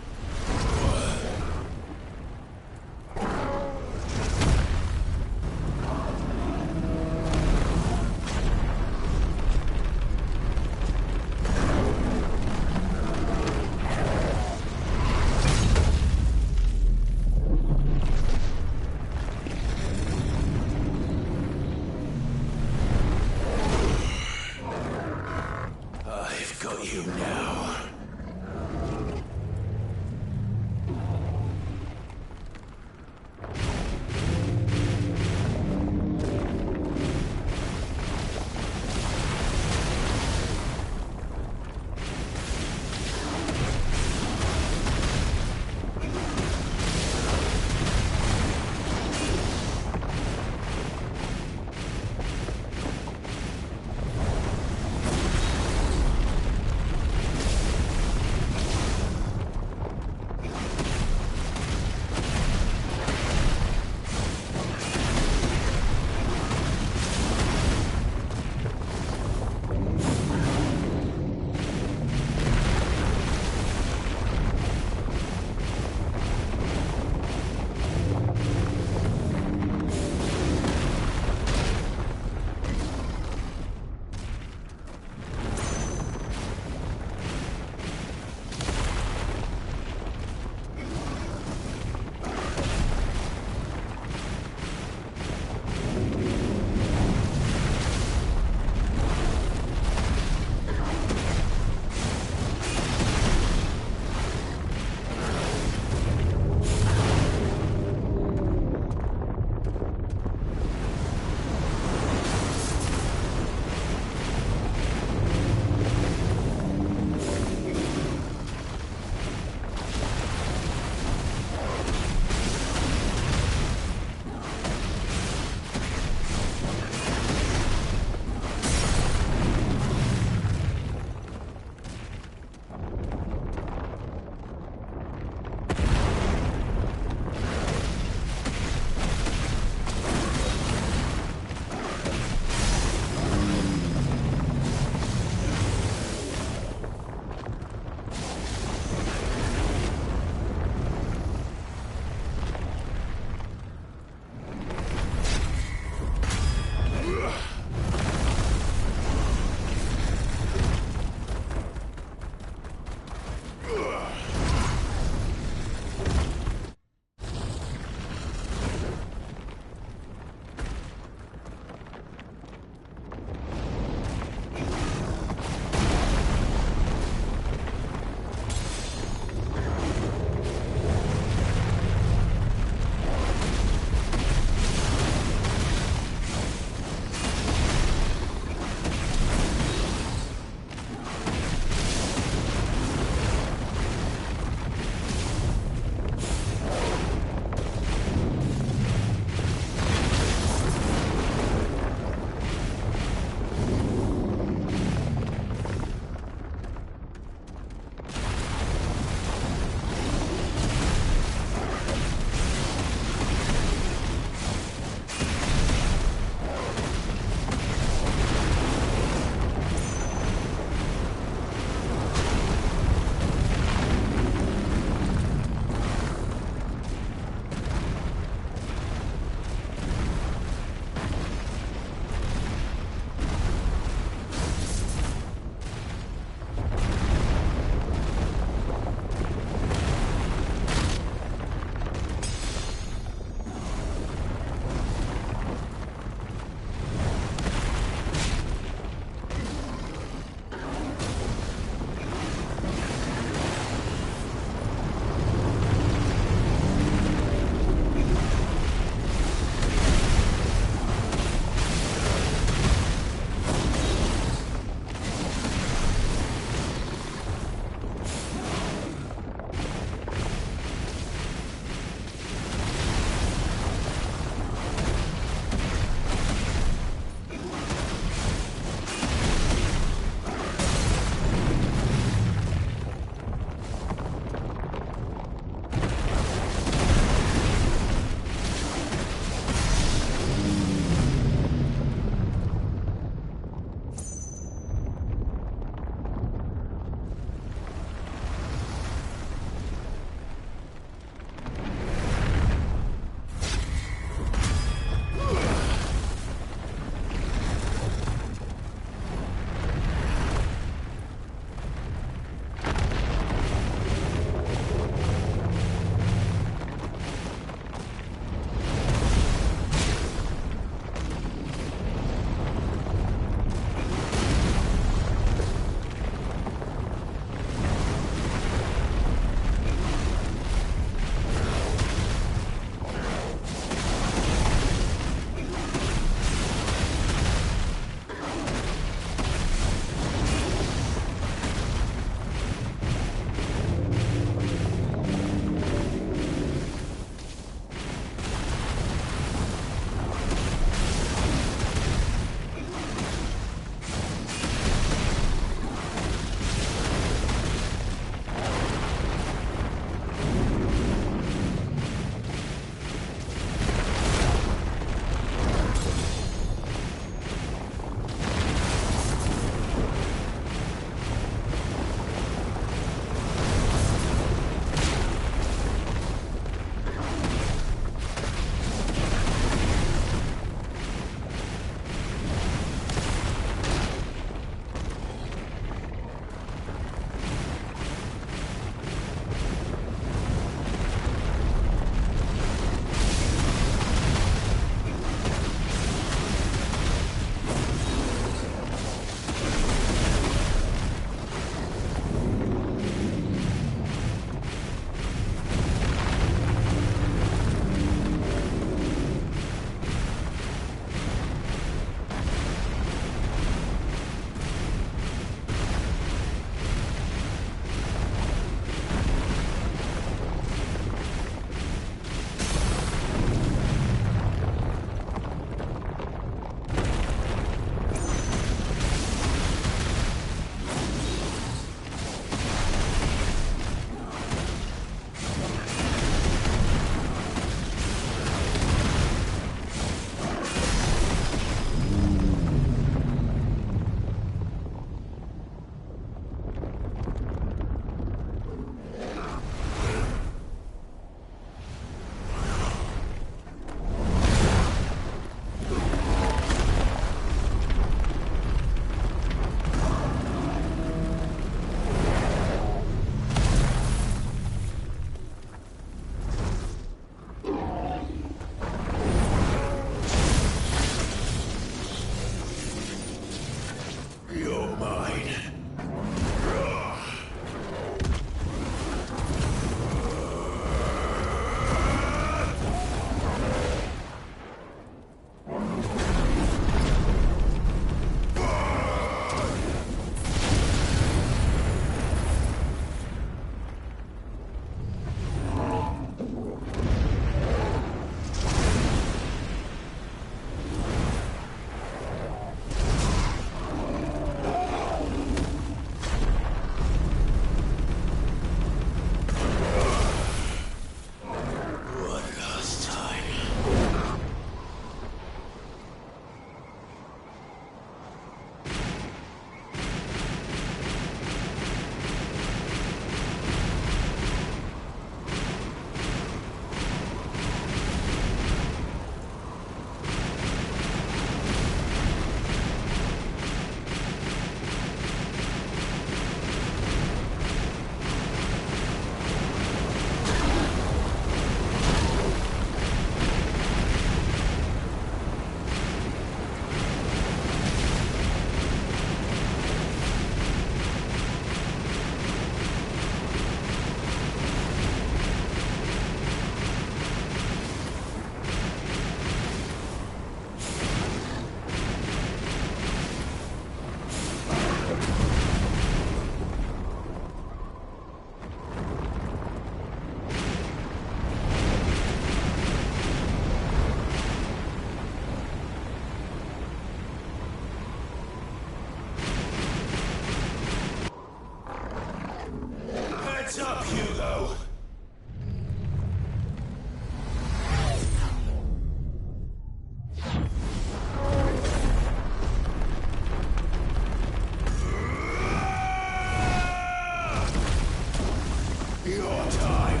Your time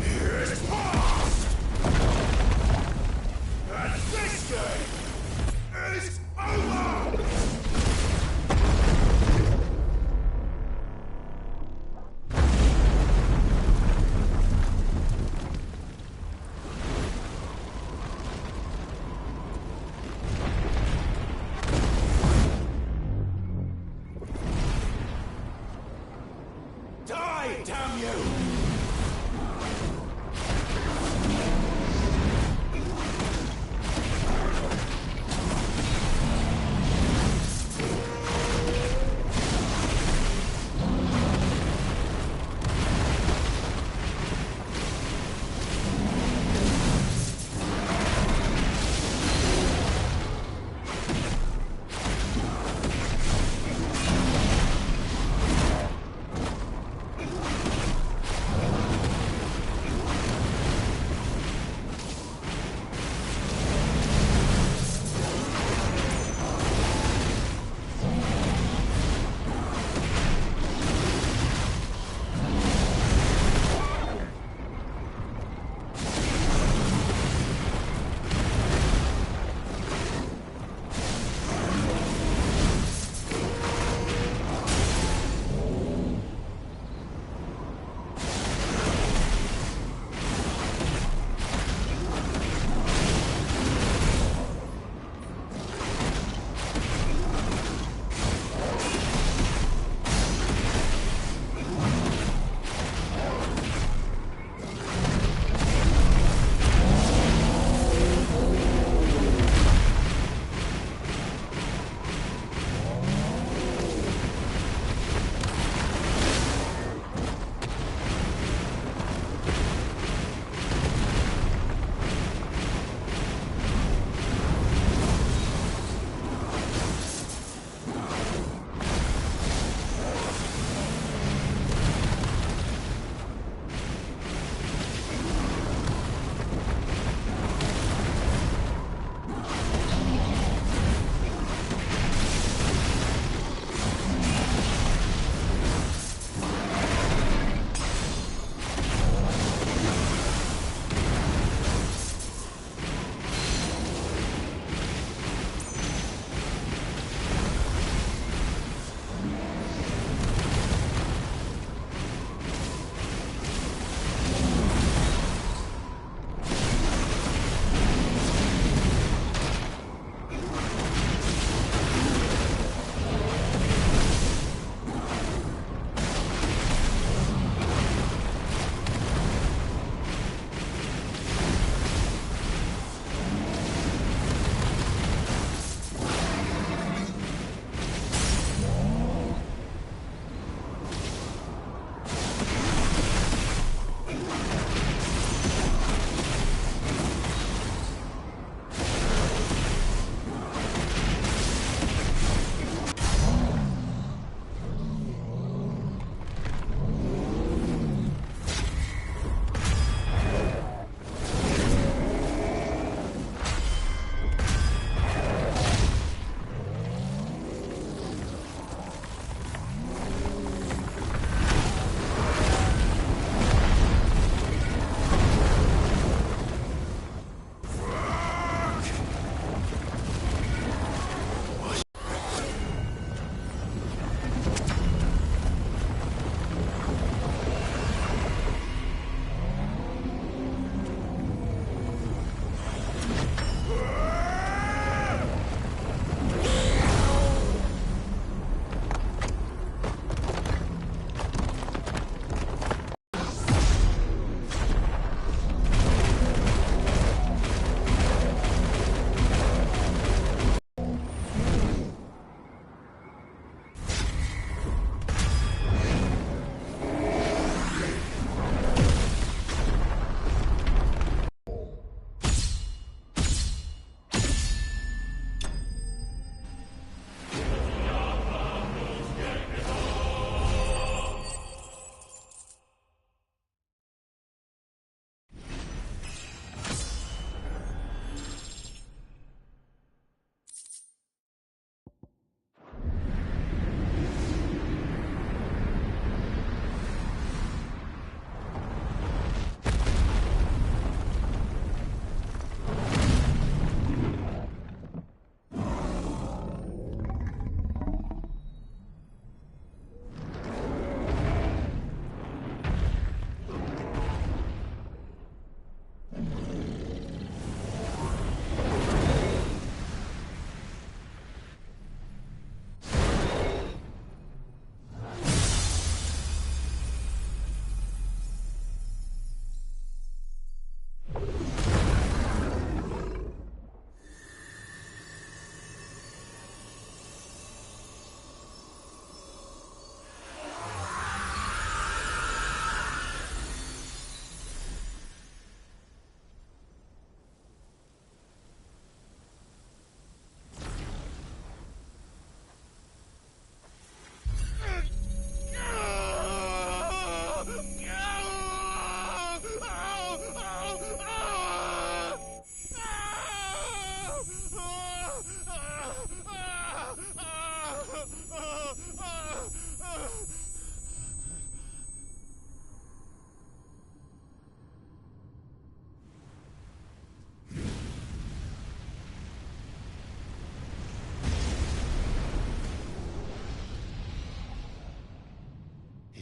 is past! And this game is over! Die, damn you!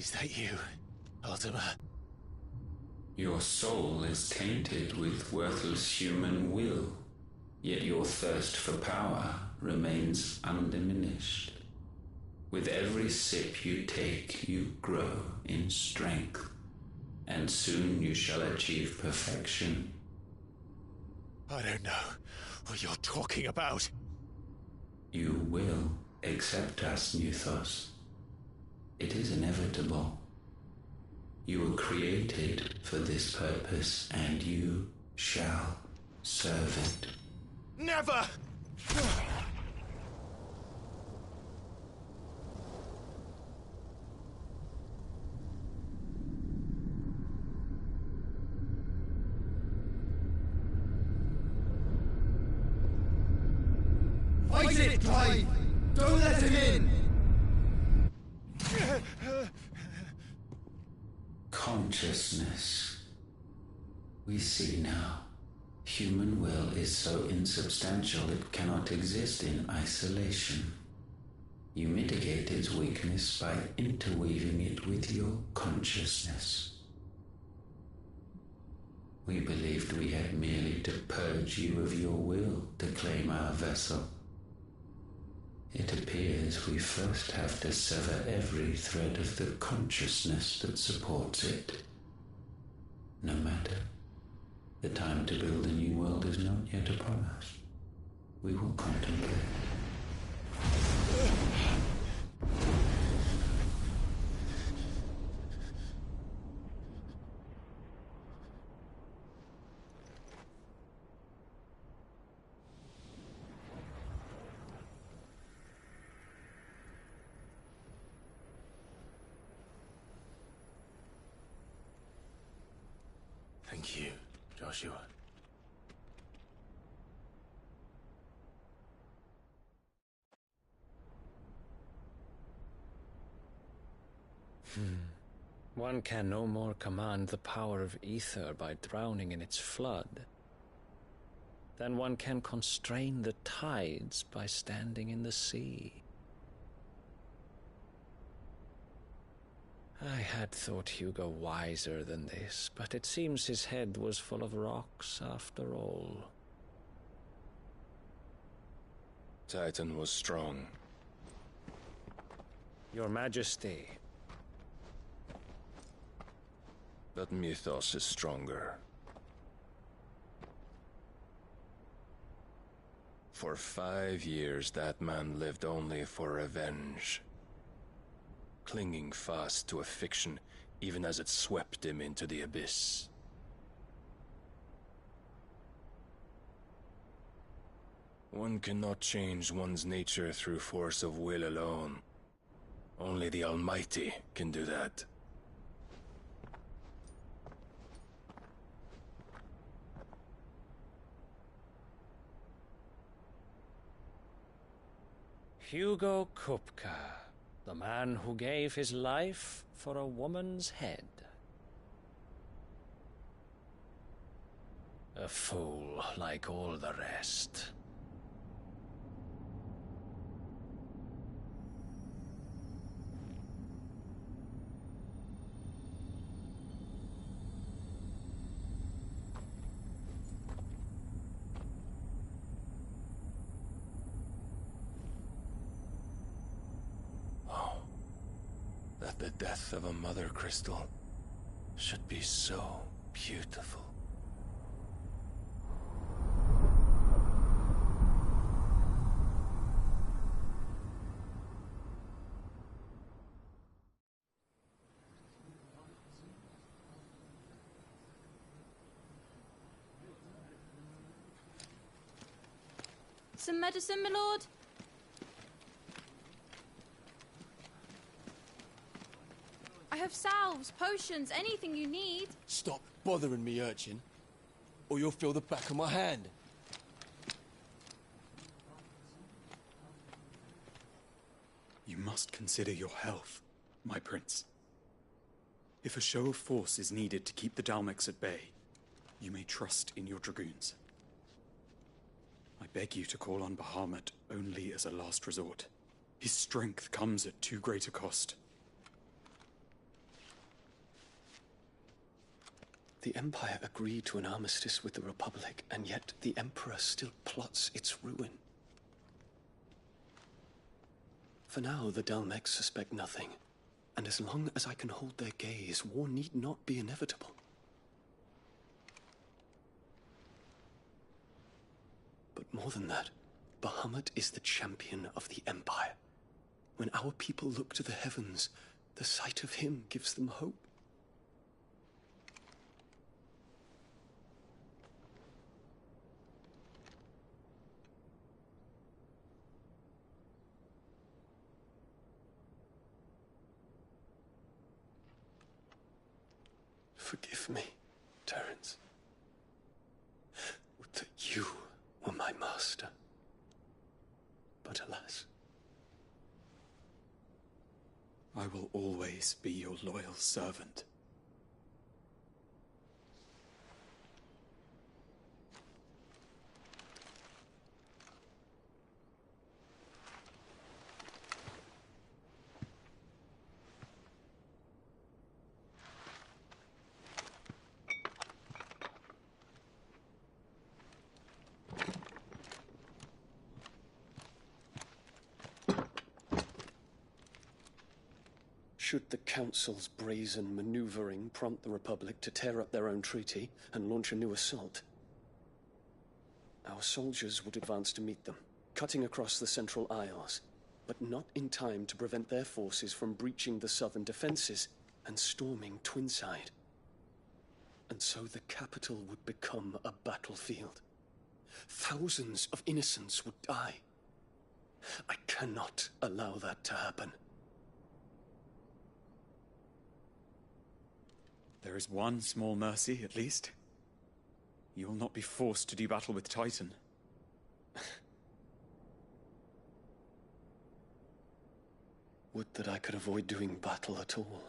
Is that you, Ultima? Your soul is tainted with worthless human will, yet your thirst for power remains undiminished. With every sip you take, you grow in strength, and soon you shall achieve perfection. I don't know what you're talking about. You will accept us, Nuthos. It is inevitable. You were created for this purpose, and you shall serve it. Never! Fight it, Clive! Don't let him in! Consciousness. We see now. Human will is so insubstantial it cannot exist in isolation. You mitigate its weakness by interweaving it with your consciousness. We believed we had merely to purge you of your will to claim our vessel. It appears we first have to sever every thread of the consciousness that supports it. No matter. The time to build a new world is not yet upon us. We will contemplate. Thank you, Joshua. One can no more command the power of ether by drowning in its flood than one can constrain the tides by standing in the sea. I had thought Hugo wiser than this, but it seems his head was full of rocks after all. Titan was strong. Your Majesty. But Mythos is stronger. For 5 years, that man lived only for revenge. Clinging fast to a fiction, even as it swept him into the abyss. One cannot change one's nature through force of will alone. Only the Almighty can do that. Hugo Kupka, the man who gave his life for a woman's head. A fool like all the rest. That the death of a mother crystal should be so beautiful. Some medicine, my lord? I have salves, potions, anything you need. Stop bothering me, urchin, or you'll feel the back of my hand. You must consider your health, my prince. If a show of force is needed to keep the Dalmex at bay, you may trust in your dragoons. I beg you to call on Bahamut only as a last resort. His strength comes at too great a cost. The Empire agreed to an armistice with the Republic, and yet the Emperor still plots its ruin. For now, the Dalmex suspect nothing, and as long as I can hold their gaze, war need not be inevitable. But more than that, Bahamut is the champion of the Empire. When our people look to the heavens, the sight of him gives them hope. Forgive me, Terence. Would that you were my master. But alas. I will always be your loyal servant. Should the Council's brazen maneuvering prompt the Republic to tear up their own treaty and launch a new assault, our soldiers would advance to meet them, cutting across the Central Isles, but not in time to prevent their forces from breaching the southern defenses and storming Twinside. And so the capital would become a battlefield. Thousands of innocents would die. I cannot allow that to happen. There is one small mercy, at least. You will not be forced to do battle with Titan. Would that I could avoid doing battle at all.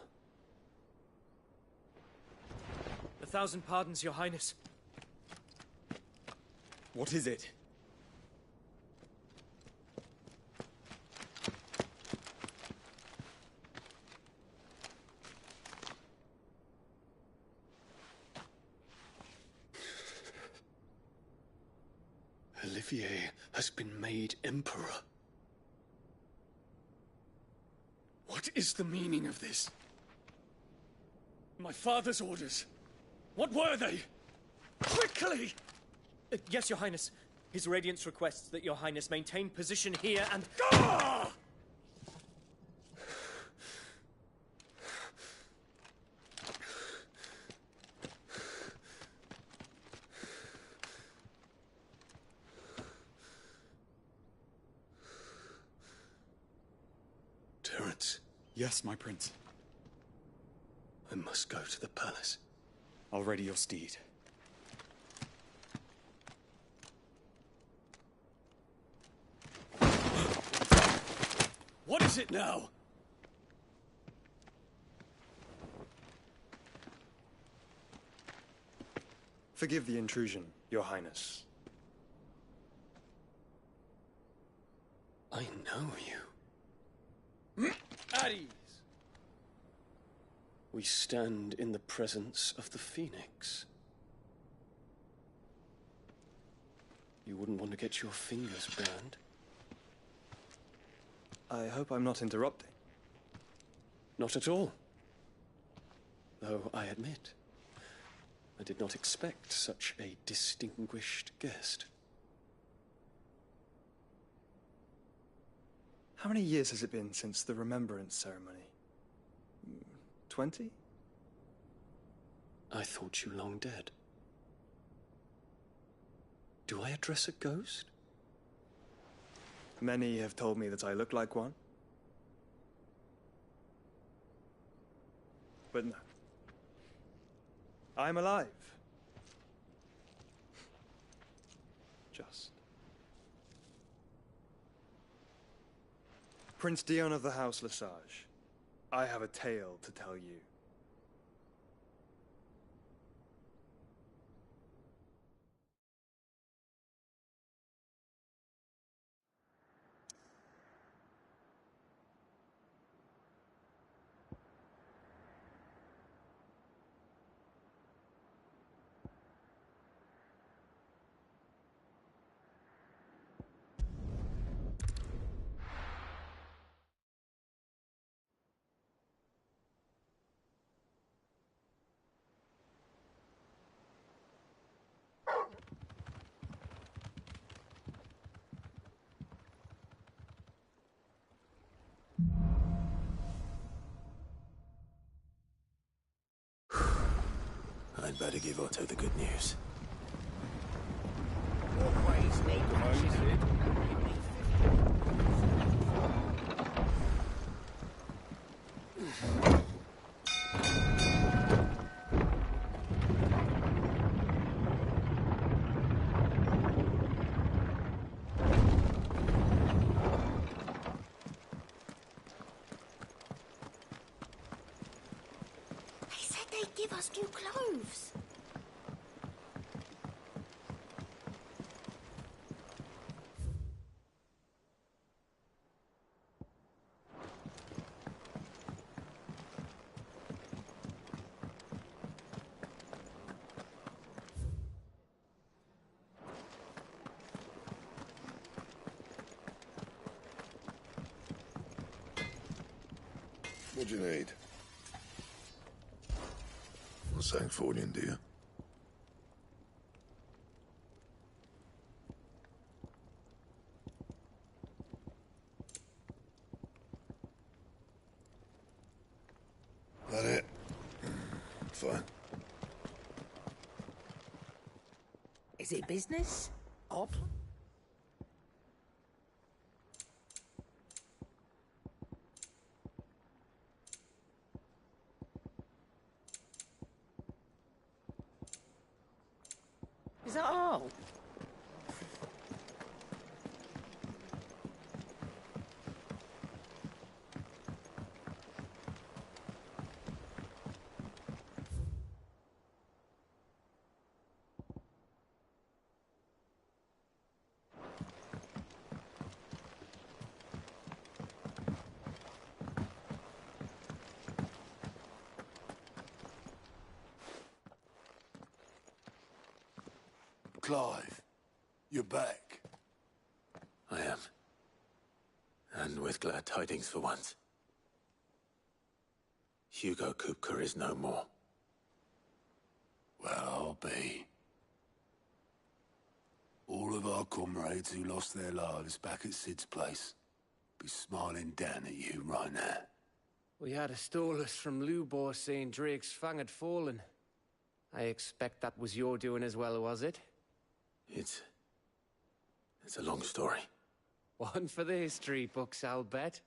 1,000 pardons, Your Highness. What is it? Olivier has been made Emperor. What is the meaning of this? My father's orders. What were they? Quickly! Yes, Your Highness. His Radiance requests that Your Highness maintain position here and... Ah! Terence. Yes, my prince. I must go to the palace. I'll ready your steed. What is it now? Forgive the intrusion, Your Highness. I know you. At ease. We stand in the presence of the Phoenix. You wouldn't want to get your fingers burned. I hope I'm not interrupting. Not at all. Though I admit, I did not expect such a distinguished guest. How many years has it been since the Remembrance ceremony? 20? I thought you long dead. Do I address a ghost? Many have told me that I look like one. But no. I'm alive. Just. Prince Dion of the House Lesage, I have a tale to tell you. I'd better give Otto the good news. They said they'd give us new clothes. What do you need? Not saying Fordian, do you? That it? Fine. Is it business? Or is that all? Clive, you're back. I am. And with glad tidings for once. Hugo Kupka is no more. Well, I'll be. All of our comrades who lost their lives back at Sid's place be smiling down at you right now. We had a stolus from Lubor saying Drake's fang had fallen. I expect that was your doing as well, was it? It's a long story. One for the history books, I'll bet.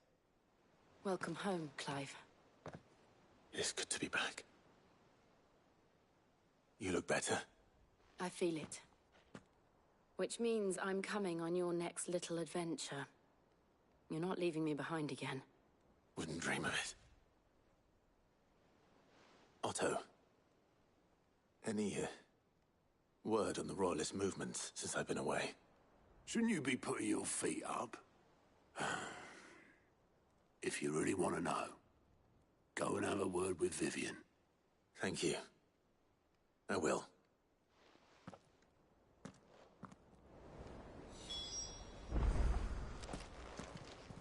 Welcome home, Clive. It's good to be back. You look better. I feel it. Which means I'm coming on your next little adventure. You're not leaving me behind again. Wouldn't dream of it. Otto. Any word on the Royalist movements since I've been away? Shouldn't you be putting your feet up? If you really want to know, go and have a word with Vivian. Thank you. I will.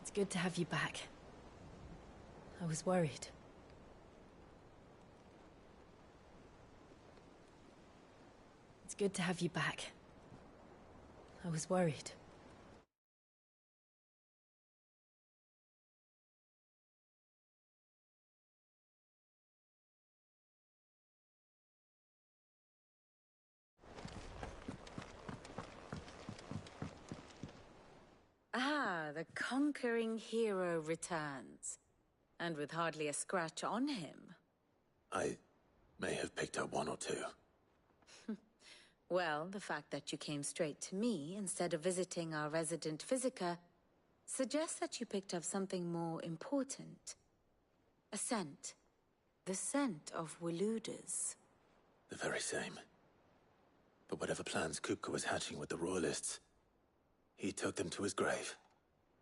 It's good to have you back. I was worried. It's good to have you back. I was worried. Ah, the conquering hero returns. And with hardly a scratch on him. I may have picked up one or two. Well, the fact that you came straight to me instead of visiting our resident physiker suggests that you picked up something more important. A scent. The scent of Waludas. The very same. But whatever plans Kupka was hatching with the Royalists, he took them to his grave.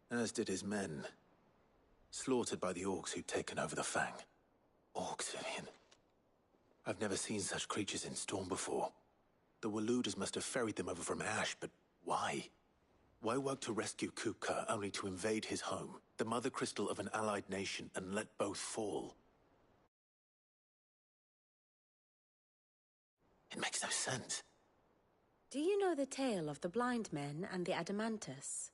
As did his men. Slaughtered by the orcs who'd taken over the Fang. Orcs, Vivian. I've never seen such creatures in Storm before. The Waludas must have ferried them over from Ash, but why? Why work to rescue Kupka only to invade his home, the mother crystal of an allied nation, and let both fall? It makes no sense. Do you know the tale of the blind men and the Adamantus?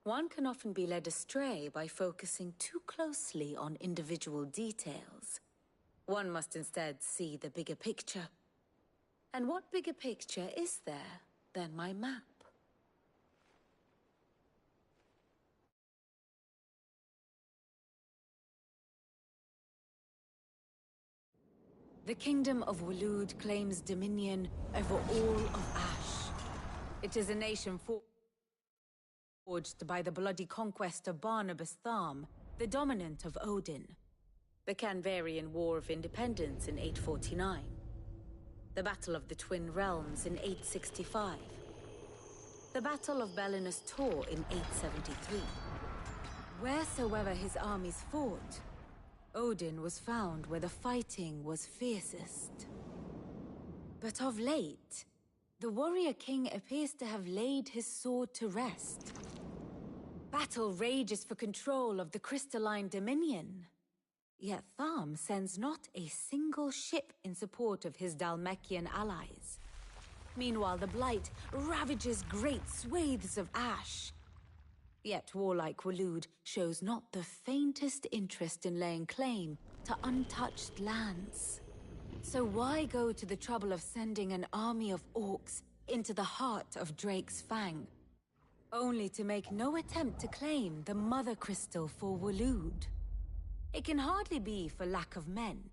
One can often be led astray by focusing too closely on individual details. One must instead see the bigger picture. And what bigger picture is there than my map? The Kingdom of Waloed claims dominion over all of Ash. It is a nation forged by the bloody conquest of Barnabas Tharm, the dominant of Odin. The Canvarian War of Independence in 849. The Battle of the Twin Realms in 865. The Battle of Belinus Tor in 873. Wheresoever his armies fought, Odin was found where the fighting was fiercest. But of late, the warrior king appears to have laid his sword to rest. Battle rages for control of the crystalline dominion. Yet Tharm sends not a single ship in support of his Dhalmekian allies. Meanwhile, the Blight ravages great swathes of Ash. Yet warlike Waloed shows not the faintest interest in laying claim to untouched lands. So why go to the trouble of sending an army of orcs into the heart of Drake's Fang, only to make no attempt to claim the Mother Crystal for Waloed? It can hardly be for lack of men.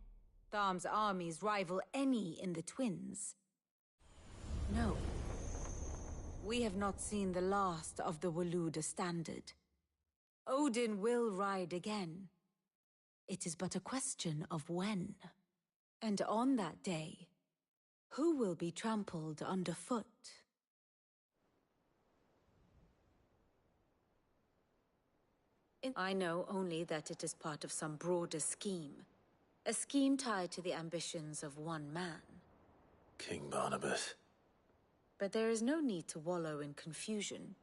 Tharm's armies rival any in the Twins. No. We have not seen the last of the Waloed standard. Odin will ride again. It is but a question of when. And on that day, who will be trampled underfoot? I know only that it is part of some broader scheme. A scheme tied to the ambitions of one man. King Barnabas. But there is no need to wallow in confusion.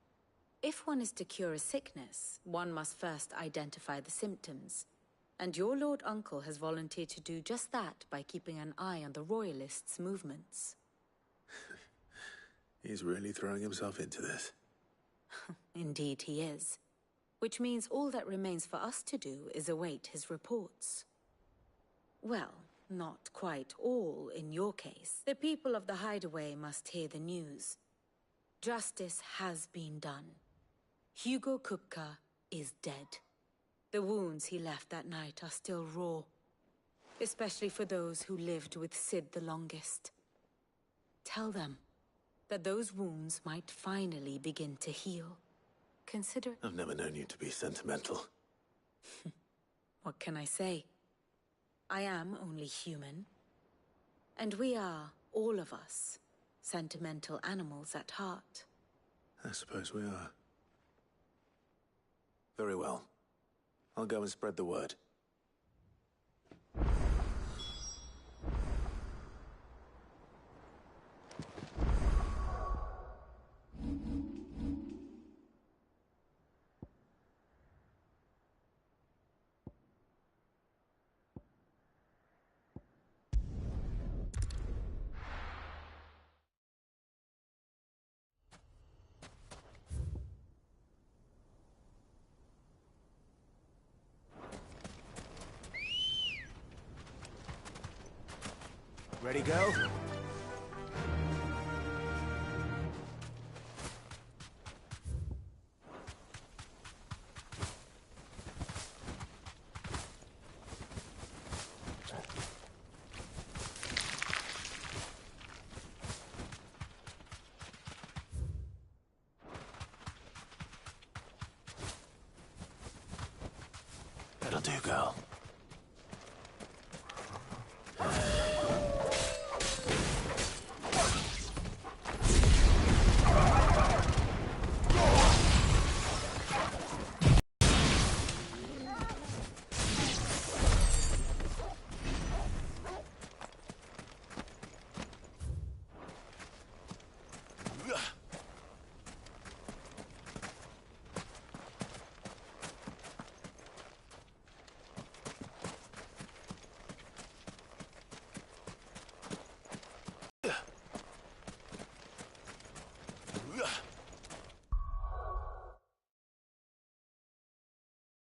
If one is to cure a sickness, one must first identify the symptoms. And your Lord Uncle has volunteered to do just that by keeping an eye on the Royalists' movements. He's really throwing himself into this. Indeed he is. Which means all that remains for us to do is await his reports. Well, not quite all in your case. The people of the Hideaway must hear the news. Justice has been done. Hugo Kupka is dead. The wounds he left that night are still raw, especially for those who lived with Sid the longest. Tell them that those wounds might finally begin to heal. Consider... I've never known you to be sentimental. What can I say? I am only human. And we are, all of us, sentimental animals at heart. I suppose we are. Very well. I'll go and spread the word. Ready, go? That'll do, girl.